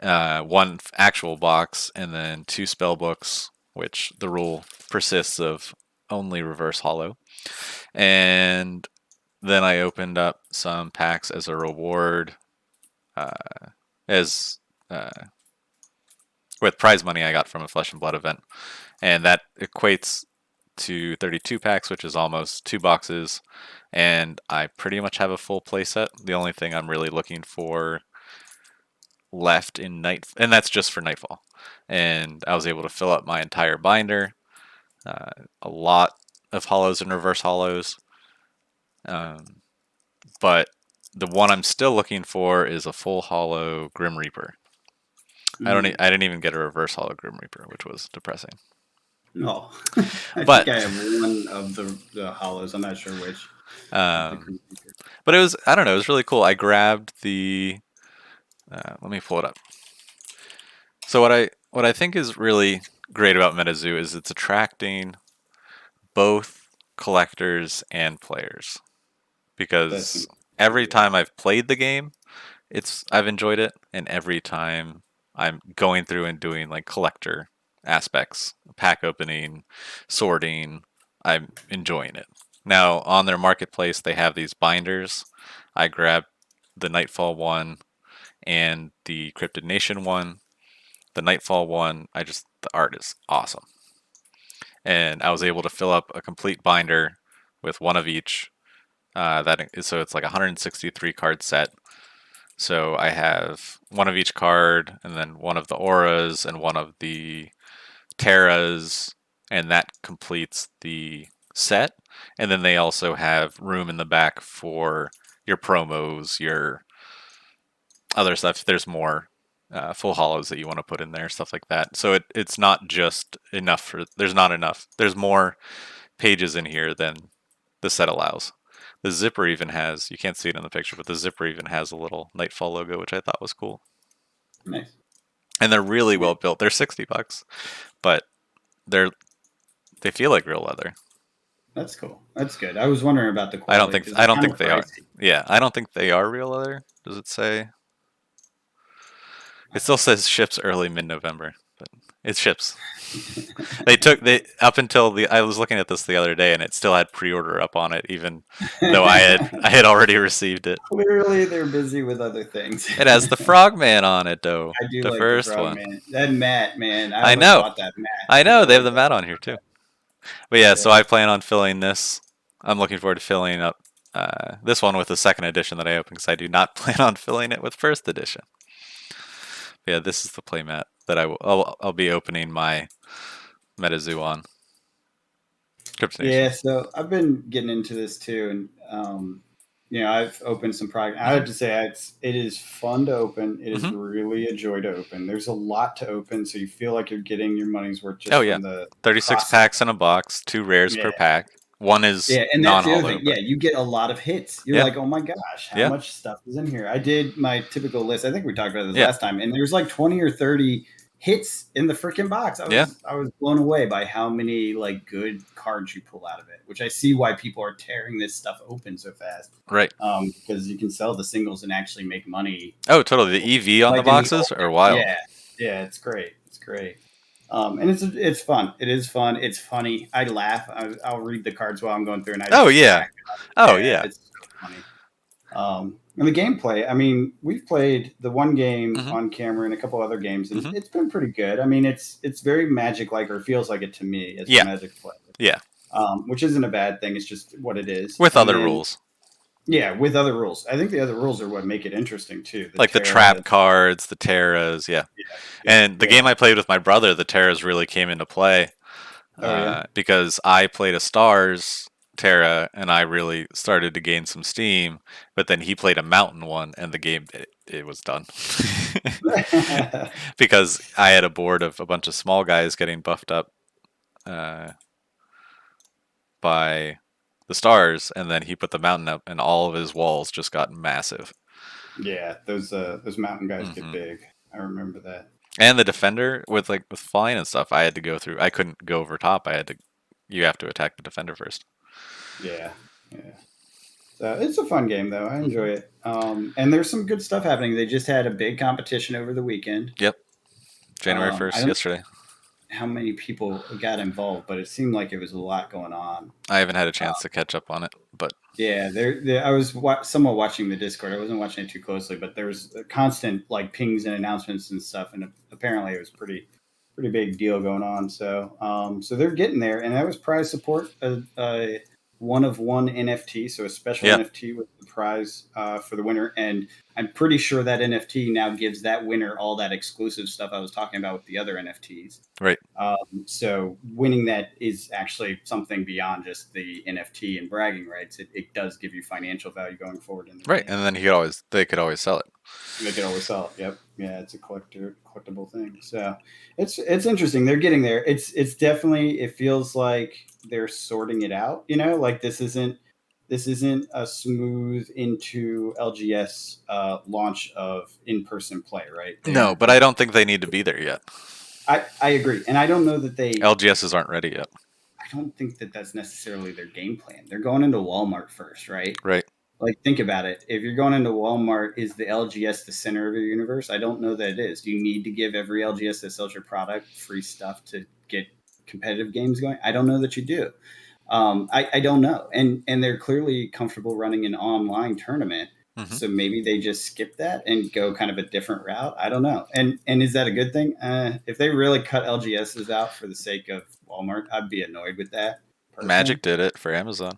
one actual box, and then 2 spell books, which the rule persists of only reverse hollow. And then I opened up some packs as a reward, uh, as uh, with prize money I got from a Flesh and Blood event, and that equates to 32 packs, which is almost 2 boxes. And I pretty much have a full playset. The only thing I'm really looking for left in and that's just for Nightfall. And I was able to fill up my entire binder, a lot of hollows and reverse hollows. But the one I'm still looking for is a full hollow Grim Reaper. I didn't even get a reverse hollow Grim Reaper, which was depressing. No, I But think I have one of the hollows. I'm not sure which. but it was, I don't know, it was really cool. I grabbed the let me pull it up. So what I think is really great about MetaZoo is it's attracting both collectors and players, because every time I've played the game, I've enjoyed it, and every time I'm going through and doing like collector aspects, pack opening, sorting, I'm enjoying it. Now on their marketplace, they have these binders. I grabbed the Nightfall one and the Cryptid Nation one. The Nightfall one, the art is awesome, and I was able to fill up a complete binder with one of each. So it's like a 163 card set. So I have one of each card, and then one of the auras, and one of the terras, and that completes the set. And then they also have room in the back for your promos, your other stuff. There's more full hollows that you want to put in there, stuff like that. So it's not just enough for. There's not enough. There's more pages in here than the set allows. The zipper even has, you can't see it in the picture, but the zipper even has a little Nightfall logo, which I thought was cool. Nice. And they're really well built. They're $60, but they feel like real leather. That's cool. That's good. I was wondering about the quality. I don't think they are. Yeah, I don't think they are real leather. Does it say? It still says ships early mid-November, but it ships. They up until I was looking at this the other day, and it still had pre-order up on it, even though I had already received it. Clearly, they're busy with other things. It has the Frogman on it, though. I do the like first the one. Man. That mat, man. I know. Bought that mat. I know they have the mat on here too. But yeah, so I plan on filling this. I'm looking forward to filling up this one with the second edition that I opened, because I do not plan on filling it with first edition. But yeah, this is the playmat that I'll be opening my MetaZoo on. Yeah, so I've been getting into this too, and I've opened some product. I have to say, it is fun to open. It is really a joy to open. There's a lot to open, so you feel like you're getting your money's worth just from the 36 process. packs in a box, 2 rares per pack. One is and that's the other thing. But... Yeah, you get a lot of hits. You're like, oh my gosh, how much stuff is in here? I did my typical list. I think we talked about this last time, and there's like 20 or 30 hits in the freaking box. I was blown away by how many like good cards you pull out of it, which I see why people are tearing this stuff open so fast. Right. Because you can sell the singles and actually make money. Oh, totally. The EV on the boxes are wild. Yeah, it's great. It's great. And it's fun. It is fun. It's funny. I laugh. I'll read the cards while I'm going through, and it's so funny. And the gameplay. I mean, we've played the one game on camera and a couple other games, and it's been pretty good. I mean, it's very Magic-like, or feels like it to me as a Magic player. Yeah. Which isn't a bad thing. It's just what it is. With other rules. Yeah, with other rules. I think the other rules are what make it interesting too. Like the trap cards, the terras, and the game I played with my brother, the terras really came into play. Oh yeah. because I played a Stars Terra and I really started to gain some steam, but then he played a Mountain one and the game it was done. Because I had a board of a bunch of small guys getting buffed up uh, by the Stars, and then he put the Mountain up, and all of his walls just got massive. Yeah, those mountain guys get Hmm. big. I remember that. And the defender with flying and stuff, I had to go through. I couldn't go over top. I had to. You have to attack the defender first. Yeah, yeah. So it's a fun game though. I Hmm. enjoy it. And there's some good stuff happening. They just had a big competition over the weekend. Yep, January I 1st, don't yesterday. know how many people got involved, but it seemed like it was a lot going on. I haven't had a Uh, chance to catch up on it, but Yeah, I was somewhat watching the Discord. I wasn't watching it too closely, but there was a constant like pings and announcements and stuff, and apparently it was pretty big deal going on. So they're getting there, and that was prize support, a one of one NFT, so a special yeah, NFT with the prize for the winner, and I'm pretty sure that NFT now gives that winner all that exclusive stuff I was talking about with the other NFTs. right, So winning that is actually something beyond just the NFT and bragging rights. It does give you financial value going forward in the right. game. And then they could always sell it. They could always sell it. Yep. Yeah, it's a collectible thing. So it's interesting. They're getting there. It's definitely it feels like they're sorting it out. Like this isn't a smooth into LGS launch of in person play, right? No, but I don't think they need to be there yet. I agree, and I don't know that they LGSs aren't ready yet. I don't think that that's necessarily their game plan. They're going into Walmart first, right? Right. Like, think about it. If you're going into Walmart, is the LGS the center of your universe? I don't know that it is. Do you need to give every LGS that sells your product free stuff to get competitive games going? I don't know that you do. I don't know, and they're clearly comfortable running an online tournament. Hmm. So maybe they just skip that and go kind of a different route. I don't know. And is that a good thing? If they really cut LGSs out for the sake of Walmart, I'd be annoyed with that personally. Magic did it for Amazon.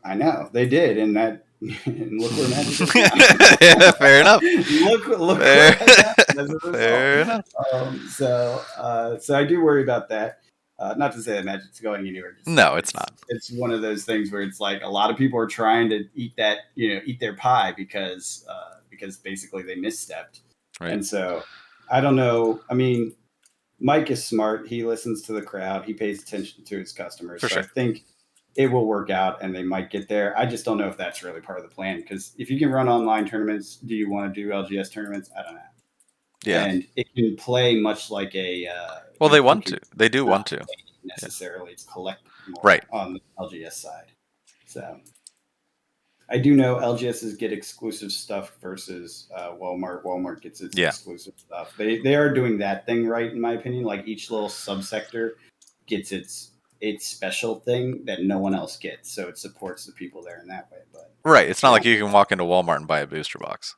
I know they did, and that and look where Magic is now. Yeah, fair enough. look Fair, what has happened as a result. fair enough. So I do worry about that. Not to say that Magic's going anywhere. Just No, it's it's not. it's one of those things where it's like a lot of people are trying to eat their pie because basically they misstepped, Right. and so I don't know. I mean, Mike is smart. He listens to the crowd. He pays attention to his customers. For So I sure. think it will work out and they might get there. I just don't know if that's really part of the plan because if you can run online tournaments, do you want to do LGS tournaments? I don't know. Yeah. And it can play much like a Well, they want to. Pokemon. They It's do not want to. playing Yeah. necessarily. It's collect more Right. on the LGS side. So I do know LGSs get exclusive stuff versus Walmart. Walmart gets its Yeah. exclusive stuff. They are doing that thing right, in my opinion. Like each little subsector gets its special thing that no one else gets, so it supports the people there in that way. But Right. It's not yeah, like you can walk into Walmart and buy a booster box.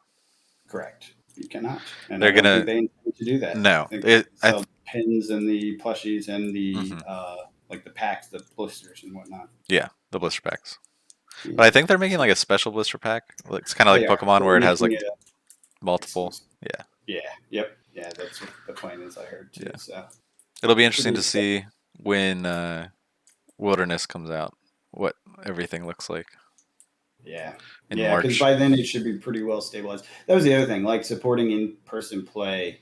correct. You cannot, and I They're don't think gonna they intend to do that. I no. think they It. sell pins and the plushies and the Mhm. like the packs, the blisters and whatnot. Yeah, the blister packs. But I Yeah, think they're making so like a special blister pack. It's kind of like they are. Pokemon They're where it has making like it multiple. exclusive. Yeah. Yeah. Yep. Yeah. That's what the plan is. I heard too. Yeah. So It'll be should be interesting to exciting. see when Wilderness comes out, what everything looks like Yeah. in Yeah. Because March. by then it should be pretty well stabilized. That was the other thing. Like supporting in-person play,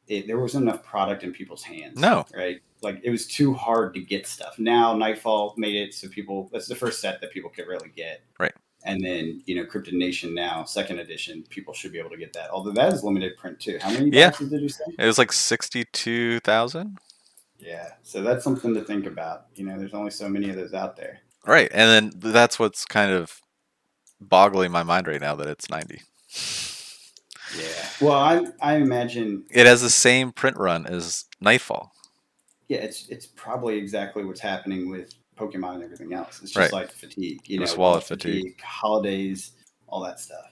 there wasn't enough product in people's hands, No. right? Like it was too hard to get stuff. Now Nightfall made it so people. That's the first set that people could really get. Right. And then Cryptid Nation now, second edition, people should be able to get that. Although that is limited print too. How many Yeah. boxes did you say? It was like 62,000. Yeah, so that's something to think about. There's only so many of those out there. Right. And then that's what's kind of boggling my mind right now that it's 90. Yeah. Well, I imagine. It has the same print run as Nightfall. Yeah, it's probably exactly what's happening with Pokemon and everything else. It's just Right. like fatigue, Just wallet wallet fatigue. fatigue, holidays, all that stuff.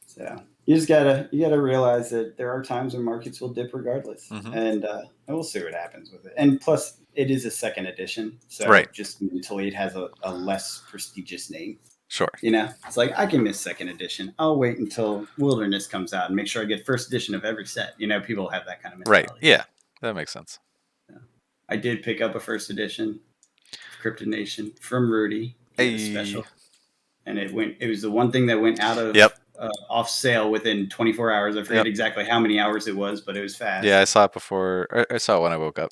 So you gotta realize that there are times when markets will dip regardless, Hmm. and we'll see what happens with it. And plus, it is a second edition, so Right. just mentally, it has a less prestigious name. Sure. It's like I can miss second edition. I'll wait until Wilderness comes out and make sure I get first edition of every set. People have that kind of Right. mentality. Yeah. That makes sense. Yeah. I did pick up a first edition of Cryptid Nation from Rudy. He had a Hey. special, and it was the one thing that went out Yep. of off sale within 24 hours. I forget Yep. exactly how many hours it was, but it was Yeah, fast. I saw it before. I saw it when I woke up.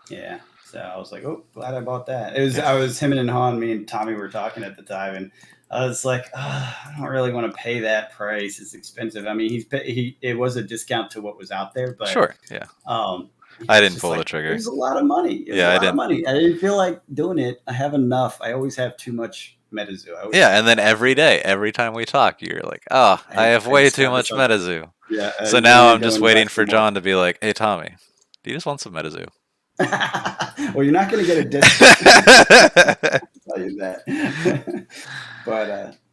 Yeah. So I was like, oh, glad I bought that. It was Yeah. I was him and Han, me and Tommy were talking at the time, and I was like, I don't really want to pay that price. It's expensive. I mean, it was a discount to what was out there, but Sure. Yeah. um, I it's didn't just pull the like it trigger. was a lot of money. It was Yeah, a I lot of didn't. money. I didn't feel like doing it. I have enough. I always have too much MetaZoo. I always Yeah, have and then enough. every day, every time we talk, you're like, "Oh, I have I way too discover much something. MetaZoo." Yeah, So then now I I'm go just waiting invest for some more. John to be like, "Hey, Tommy, do you just want some MetaZoo?" Well, you're not going to get a discount. I'll tell you that.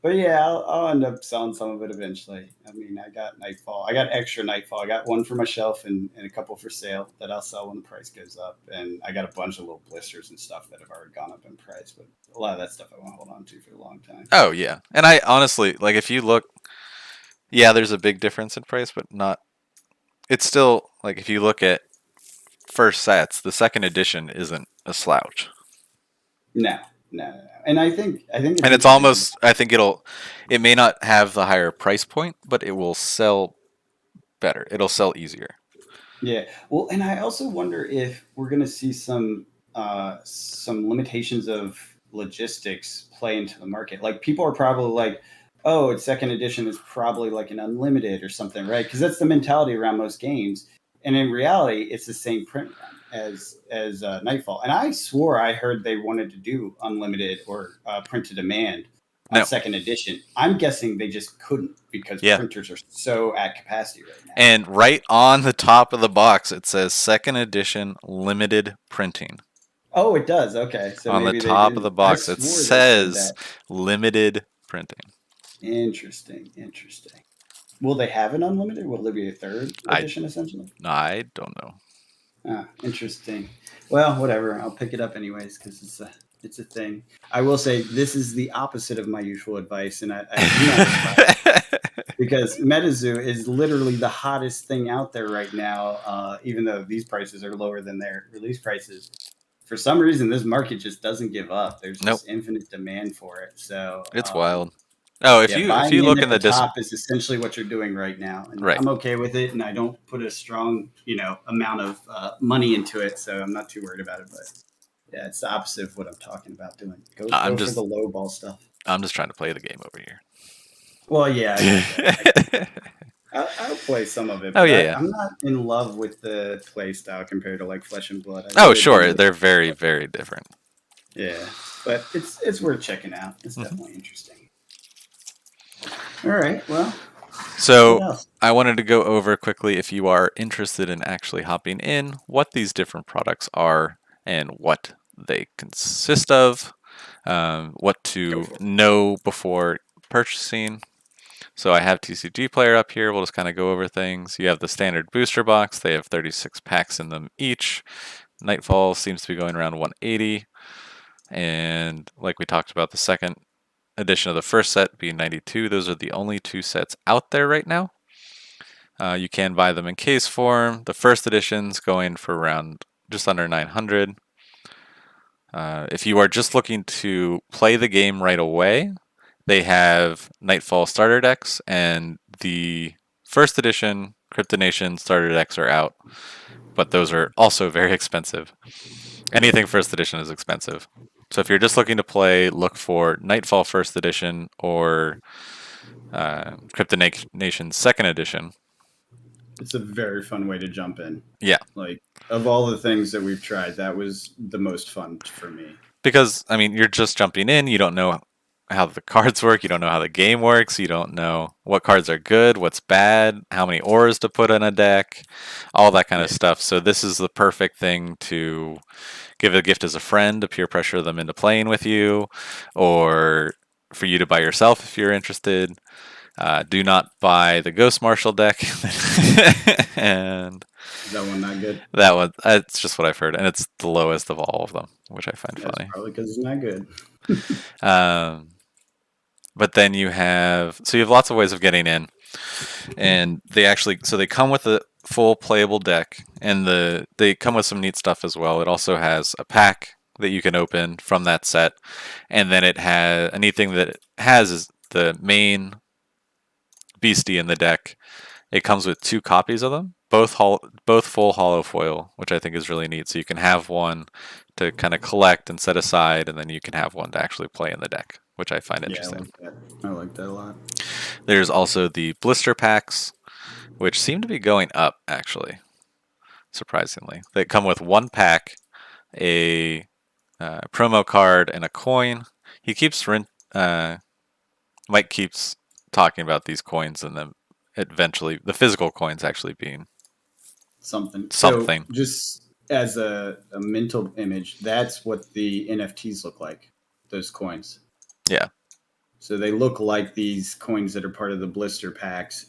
But yeah, I'll end up selling some of it eventually. I mean, I got Nightfall. I got extra Nightfall. I got one for my shelf and a couple for sale that I'll sell when the price goes up. And I got a bunch of little blisters and stuff that have already gone up in price. But a lot of that stuff I want to hold on to for a long time. Oh yeah, and I honestly like if you look, yeah, there's a big difference in price, but not. It's still like if you look at first sets, the second edition isn't a slouch, No, no. And I think it's and it's interesting. almost. I think it may not have the higher price point, but it will sell better. It'll sell easier. Yeah. Well, and I also wonder if we're going to see some limitations of logistics play into the market. Like people are probably like, "Oh, it's second edition is probably like an unlimited or something, right?" Because that's the mentality around most games. And in reality, it's the same print run as Nightfall. And I swore I heard they wanted to do unlimited or print to demand on No, second edition. I'm guessing they just couldn't because yeah. printers are so at capacity right now. And right on the top of the box, it says second edition limited printing. Oh, it does. Okay, so On the maybe they top of didn't. the I box, it swore they said says that. limited printing. Interesting. Interesting. Will they have an unlimited? Will there be a third I edition essentially? I don't know. Ah, interesting. Well, whatever. I'll pick it up anyways because it's a thing. I will say this is the opposite of my usual advice, and I do not advise because MetaZoo is literally the hottest thing out there right now. Even though these prices are lower than their release prices, for some reason this market just doesn't give up. There's Nope, just infinite demand for it. So it's wild. Oh, if yeah, you buying in look in at the the top is essentially what you're doing right now, and right, I'm okay with it. And I don't put a strong amount of money into it, so I'm not too worried about it. But yeah, it's the opposite of what I'm talking about doing. Go I'm go for the just low ball stuff. I'm just trying to play the game over here. Well, yeah, I get that. I get that. I'll play some of it, Oh but yeah, yeah. I'm not in love with the play style compared to like Flesh and Blood. Oh I sure, really, they're very very different. yeah, but it's worth checking out. It's hmm definitely interesting. All right, well, what So else? I wanted to go over quickly if you are interested in actually hopping in, what these different products are and what they consist of, what Go to for it. know before purchasing. So I have TCG Player up here. We'll just kind of go over things. You have the standard booster box. They have 36 packs in them each. Nightfall seems to be going around 180. And like we talked about, the second edition of the first set being 92. Those are the only two sets out there right now. You can buy them in case form. The first edition's going for around just under 900. If you are just looking to play the game right away, they have Nightfall starter decks, and the first edition Cryptonation starter decks are out, but those are also very expensive. Anything first edition is expensive. So if you're just looking to play, look for Nightfall first edition or Cryptonation second edition. It's a very fun way to jump in. Yeah, Like of all the things that we've tried, that was the most fun for me. because I mean, you're just jumping in. You don't know how the cards work. You don't know how the game works. You don't know what cards are good, what's bad, how many auras to put in a deck, all that kind Yeah, of stuff. So this is the perfect thing to give a gift as a friend to peer pressure them into playing with you, or for you to buy yourself if you're interested. Do not buy the Ghost Marshal deck, and is that one not good? that one. It's just what I've heard, and it's the lowest of all of them, which I find That's funny. probably because it's not good. Um, but then you have lots of ways of getting in. And they come with a full playable deck, and they come with some neat stuff as well. It also has a pack that you can open from that set, and then it has a neat thing that it has is the main beastie in the deck. It comes with 2 copies of them, both full hollow foil, which I think is really neat. So you can have one to kind of collect and set aside, and then you can have one to actually play in the deck, which I find Yeah, I interesting. like that. I like that a lot. There's also the blister packs, which seem to be going up actually, surprisingly. They come with 1 pack, a promo card, and a coin. He keeps Mike keeps talking about these coins and then eventually the physical coins actually being Something. So something. just as a mental image, that's what the NFTs look like. Those coins. Yeah. So they look like these coins that are part of the blister packs,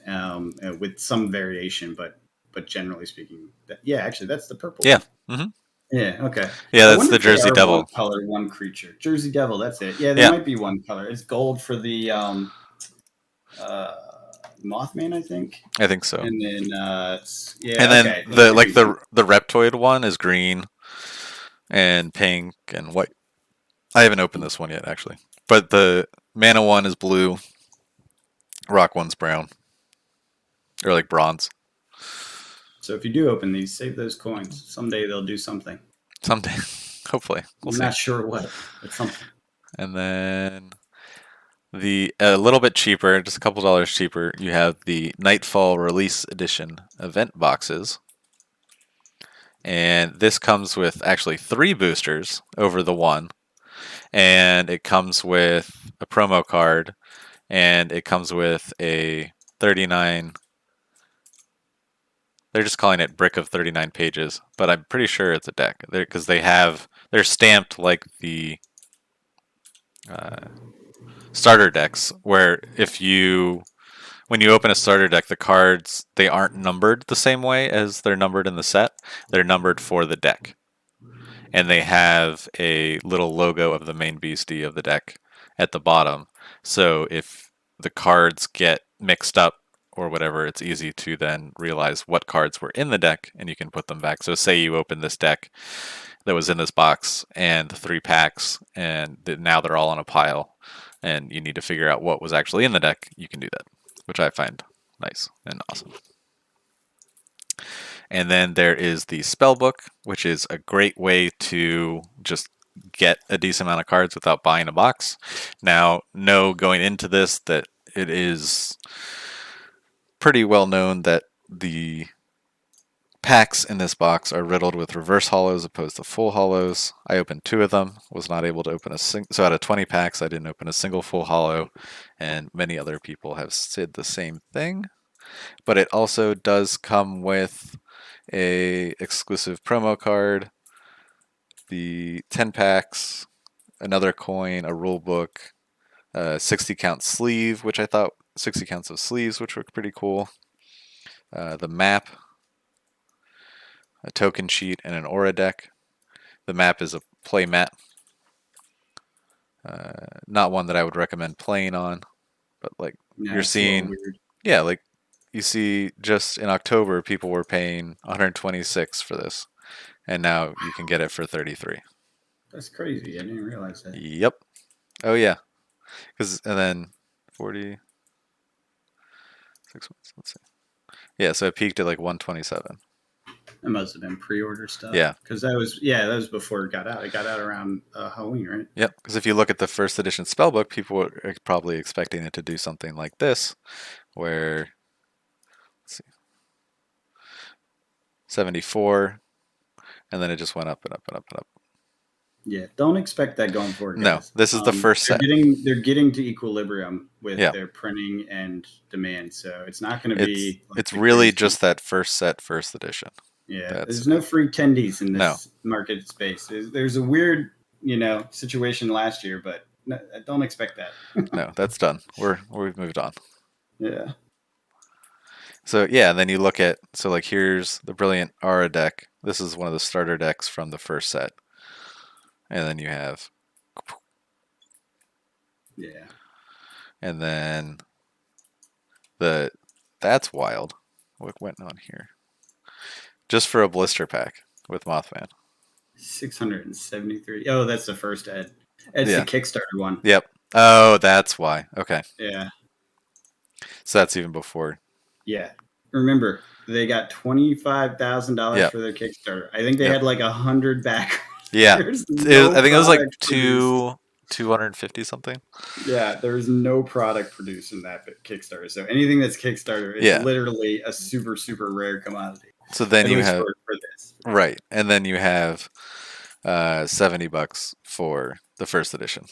with some variation, but generally speaking, yeah, actually, that's the purple Yeah. one. hmm Yeah, okay. Yeah, I that's wonder the if they Jersey are one Devil. color, one creature. Jersey Devil, that's it. Yeah, they Yeah, might be one color. It's gold for the uh, Mothman, I think. I think so. And then, And yeah, then okay, that could be one. the Reptoid one is green and pink and white. I haven't opened this one yet actually. But the mana one is blue, rock one's brown or like bronze. So if you do open these, save those coins. Someday they'll do something. Someday. Hopefully. We'll I'm see. not sure what, but something. And then the a little bit cheaper, just a couple dollars cheaper, you have the Nightfall Release Edition event boxes. And this comes with actually 3 boosters over the one. And it comes with a promo card, and it comes with a 39. They're just calling it Brick of 39 Pages, but I'm pretty sure it's a deck because they're stamped like the uh, starter decks, where if you when you open a starter deck, the cards they aren't numbered the same way as they're numbered in the set. They're numbered for the deck, and they have a little logo of the main beastie of the deck at the bottom. So if the cards get mixed up or whatever, it's easy to then realize what cards were in the deck and you can put them back. So say you open this deck that was in this box and 3 packs, and now they're all in a pile, and you need to figure out what was actually in the deck, you can do that, which I find nice and awesome. And then there is the spell book, which is a great way to just get a decent amount of cards without buying a box. Now, know going into this that it is pretty well known that the packs in this box are riddled with reverse hollows opposed to full hollows. I opened 2 of them, was not able to open a single. So out of 20 packs, I didn't open a single full hollow, and many other people have said the same thing. But it also does come with a exclusive promo card, the 10 packs, another coin, a rule book, a 60 count sleeve, which I thought 60 counts of sleeves, which were pretty cool. The map, a token sheet, and an aura deck. The map is a play mat. Not one that I would recommend playing on, but like Yeah, you're it's a little seeing, weird. yeah, like you see just in October people were paying 126 for this, and now you can get it for 33. That's crazy. I didn't realize that. Yep. Oh yeah. And then 40 6 months. Let's see. Yeah, so it peaked at like 127. That must have been pre-order stuff Yeah. because that was before it got out. It got out around Halloween, right? Yep. Because if you look at the first edition spellbook, people were probably expecting it to do something like this, where let's see, 74, and then it just went up and up and up and up. Yeah, don't expect that going forward, No, guys. this is the first set. They're getting to equilibrium with Yeah. their printing and demand, so it's not going to It's be like it's the really crazy. just that first set, first edition. Yeah, That's there's no free tendies in no, this market space. There's a weird, situation last year, but no, don't expect that. no, that's done. We've moved on. Yeah, So yeah, and then you look at like here's the brilliant Aura deck. This is one of the starter decks from the first set. And then you have yeah. and then the That's wild. What went on here? Just for a blister pack with Mothman. 673. Oh, that's the first Ed. It's the Yeah. Kickstarter one. Yep. Oh, that's why. Okay. Yeah. So that's even before. Yeah. Remember, they got $25,000 Yep. for their Kickstarter. I think they Yep. had like 100 backers. Yeah. There's no I think it was like product produced. 250 something. Yeah, there's no product produced in that Kickstarter. So anything that's Kickstarter is Yeah. literally a super, super rare commodity. So then At you least have for this. right, and then you have $70 for the first edition,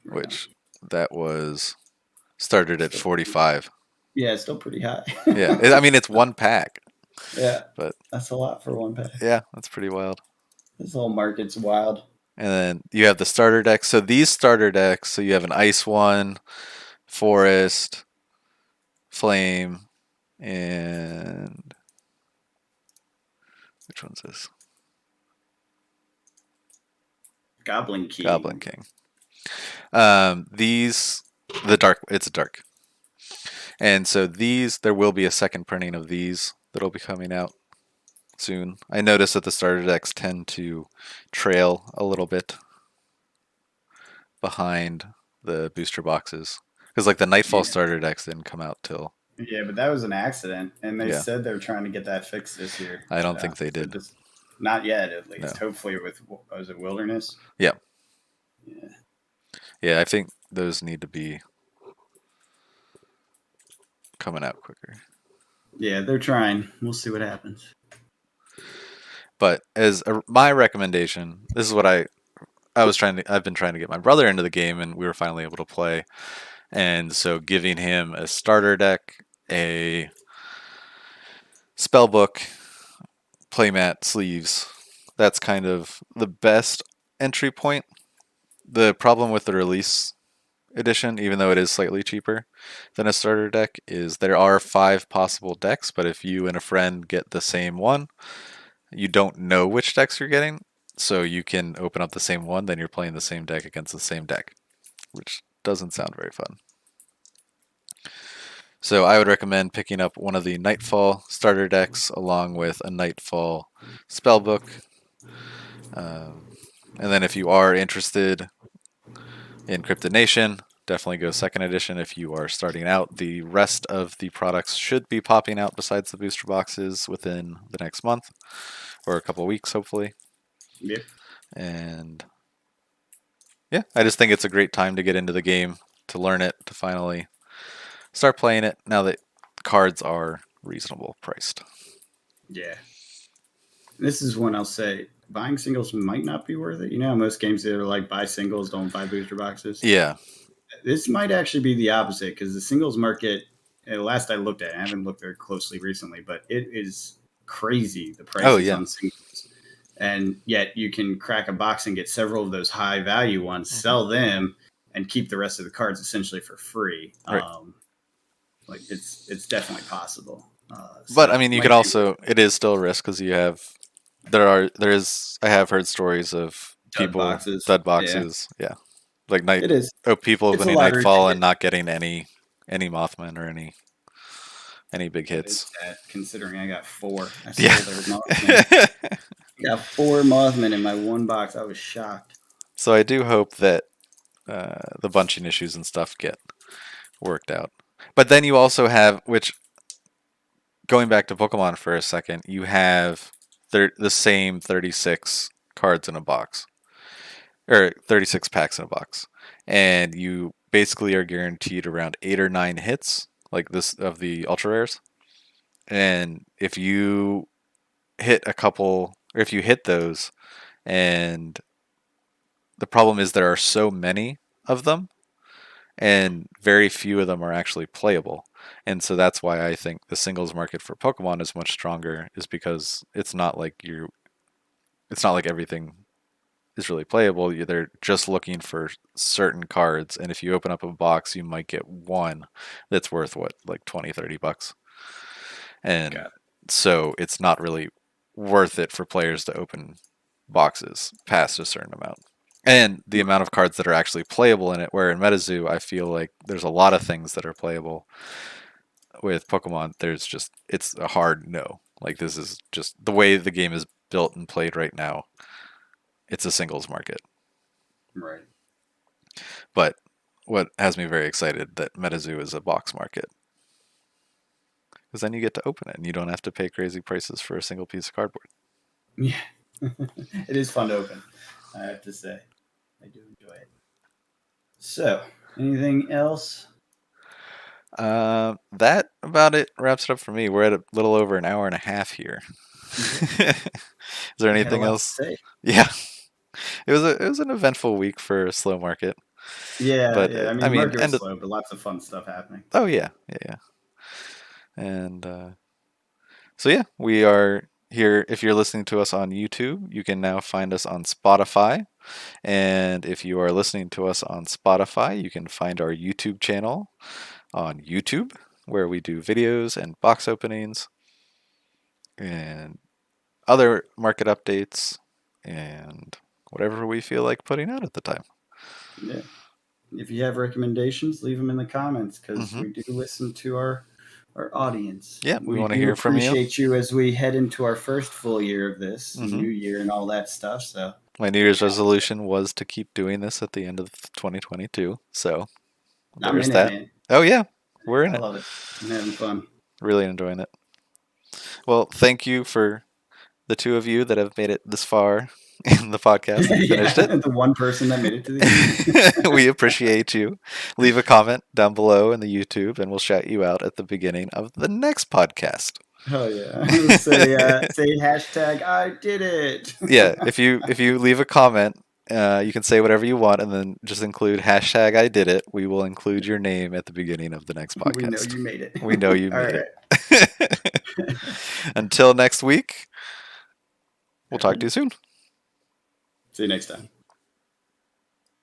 which that was started at Still, 45. yeah, it's still pretty high. Yeah, I mean it's one pack, Yeah, but that's a lot for one pack. yeah, that's pretty wild. This whole market's wild. And then you have the starter decks. So these starter decks, so you have an ice one, forest, flame, and which one's this? Goblin King. Goblin King. These it's a dark. And so these there will be a second printing of these that'll be coming out soon. I noticed that the starter decks tend to trail a little bit behind the booster boxes because like the Nightfall Yeah. starter decks didn't come out till Yeah, but that was an accident, and they yeah. said they're trying to get that fixed this year. I don't think they did. Not yet, at least. No. Hopefully, with was it Wilderness? Yeah. Yeah. Yeah, I think those need to be coming out quicker. Yeah, they're trying. We'll see what happens. But as my recommendation, this is what I've been trying to get my brother into the game, and we were finally able to play. And so giving him a starter deck, a spell book, playmat, sleeves, that's kind of the best entry point. The problem with the release edition, even though it is slightly cheaper than a starter deck, is there are 5 possible decks, but if you and a friend get the same one, you don't know which decks you're getting. So you can open up the same one, then you're playing the same deck against the same deck, which doesn't sound very fun. So I would recommend picking up one of the Nightfall starter decks along with a Nightfall spellbook. And then if you are interested in Cryptid Nation, definitely go second edition if you are starting out. The rest of the products should be popping out besides the booster boxes within the next month or a couple weeks, hopefully. Yep. And yeah, I just think it's a great time to get into the game, to learn it, to finally start playing it now that cards are reasonable priced. Yeah. This is one I'll say. Buying singles might not be worth it. You know how most games that are like buy singles, don't buy booster boxes? Yeah. This might actually be the opposite because the singles market, last I looked at, I haven't looked very closely recently, but it is crazy, the prices on singles. And yet you can crack a box and get several of those high value ones, sell them, and keep the rest of the cards essentially for free. Right. Like it's definitely possible. But I mean, you could also, it is still a risk because I have heard stories of dud boxes. Yeah. Like people opening Nightfall and not getting any Mothman or any big hits. Sad, considering I got 4. I yeah. Got 4 Mothman in my one box. I was shocked. So I do hope that the bunching issues and stuff get worked out. But then you also have, which, going back to Pokemon for a second, you have the same 36 cards in a box. Or 36 packs in a box. And you basically are guaranteed around 8 or 9 hits, like this of the ultra rares. And if you hit a couple, or if you hit those, and the problem is there are so many of them, and very few of them are actually playable. And so that's why I think the singles market for Pokemon is much stronger, is because it's not like everything is really playable. They're just looking for certain cards, and if you open up a box, you might get one that's worth like $20-$30. And so it's not really worth it for players to open boxes past a certain amount. and the amount of cards that are actually playable in it. Where in MetaZoo, I feel like there's a lot of things that are playable. With Pokemon, there's just it's a hard no. Like this is just the way the game is built and played right now. It's a singles market. Right. But what has me very excited that MetaZoo is a box market because then you get to open it and you don't have to pay crazy prices for a single piece of cardboard. Yeah. It is fun to open, I have to say. I do enjoy it. So, anything else? That about it wraps it up for me. We're at a little over an hour and a half here. Yeah. Is there We had a anything lot to else? say. Yeah, it was an eventful week for a slow market, Yeah, but yeah. I I mean, the mean, market was slow, but lots of fun stuff happening. oh yeah, yeah, yeah, and so yeah, we are here. If you're listening to us on YouTube, you can now find us on Spotify. And if you are listening to us on Spotify, you can find our YouTube channel on YouTube, where we do videos and box openings and other market updates and whatever we feel like putting out at the time. Yeah. If you have recommendations, leave them in the comments because Hmm. we do listen to our audience. Yeah, we We want to do hear from you. appreciate you as we head into our first full year of this, Hmm. new year, and all that stuff. So, My New Year's resolution was to keep doing this at the end of 2022. So I'm there's in it, that. man. Oh, yeah, we're in I it. love it. I'm having fun. Really enjoying it. Well, thank you for the two of you that have made it this far in the podcast and Yeah, finished it. the one person that made it to the end. We appreciate you. Leave a comment down below in the YouTube, and we'll shout you out at the beginning of the next podcast. Oh yeah. Say hashtag I did it. Yeah, if you leave a comment, you can say whatever you want, and then just include hashtag I did it. We will include your name at the beginning of the next We know podcast. you made it. We know you All made right. it. Until next week, we'll All talk right. to you soon. See you next time.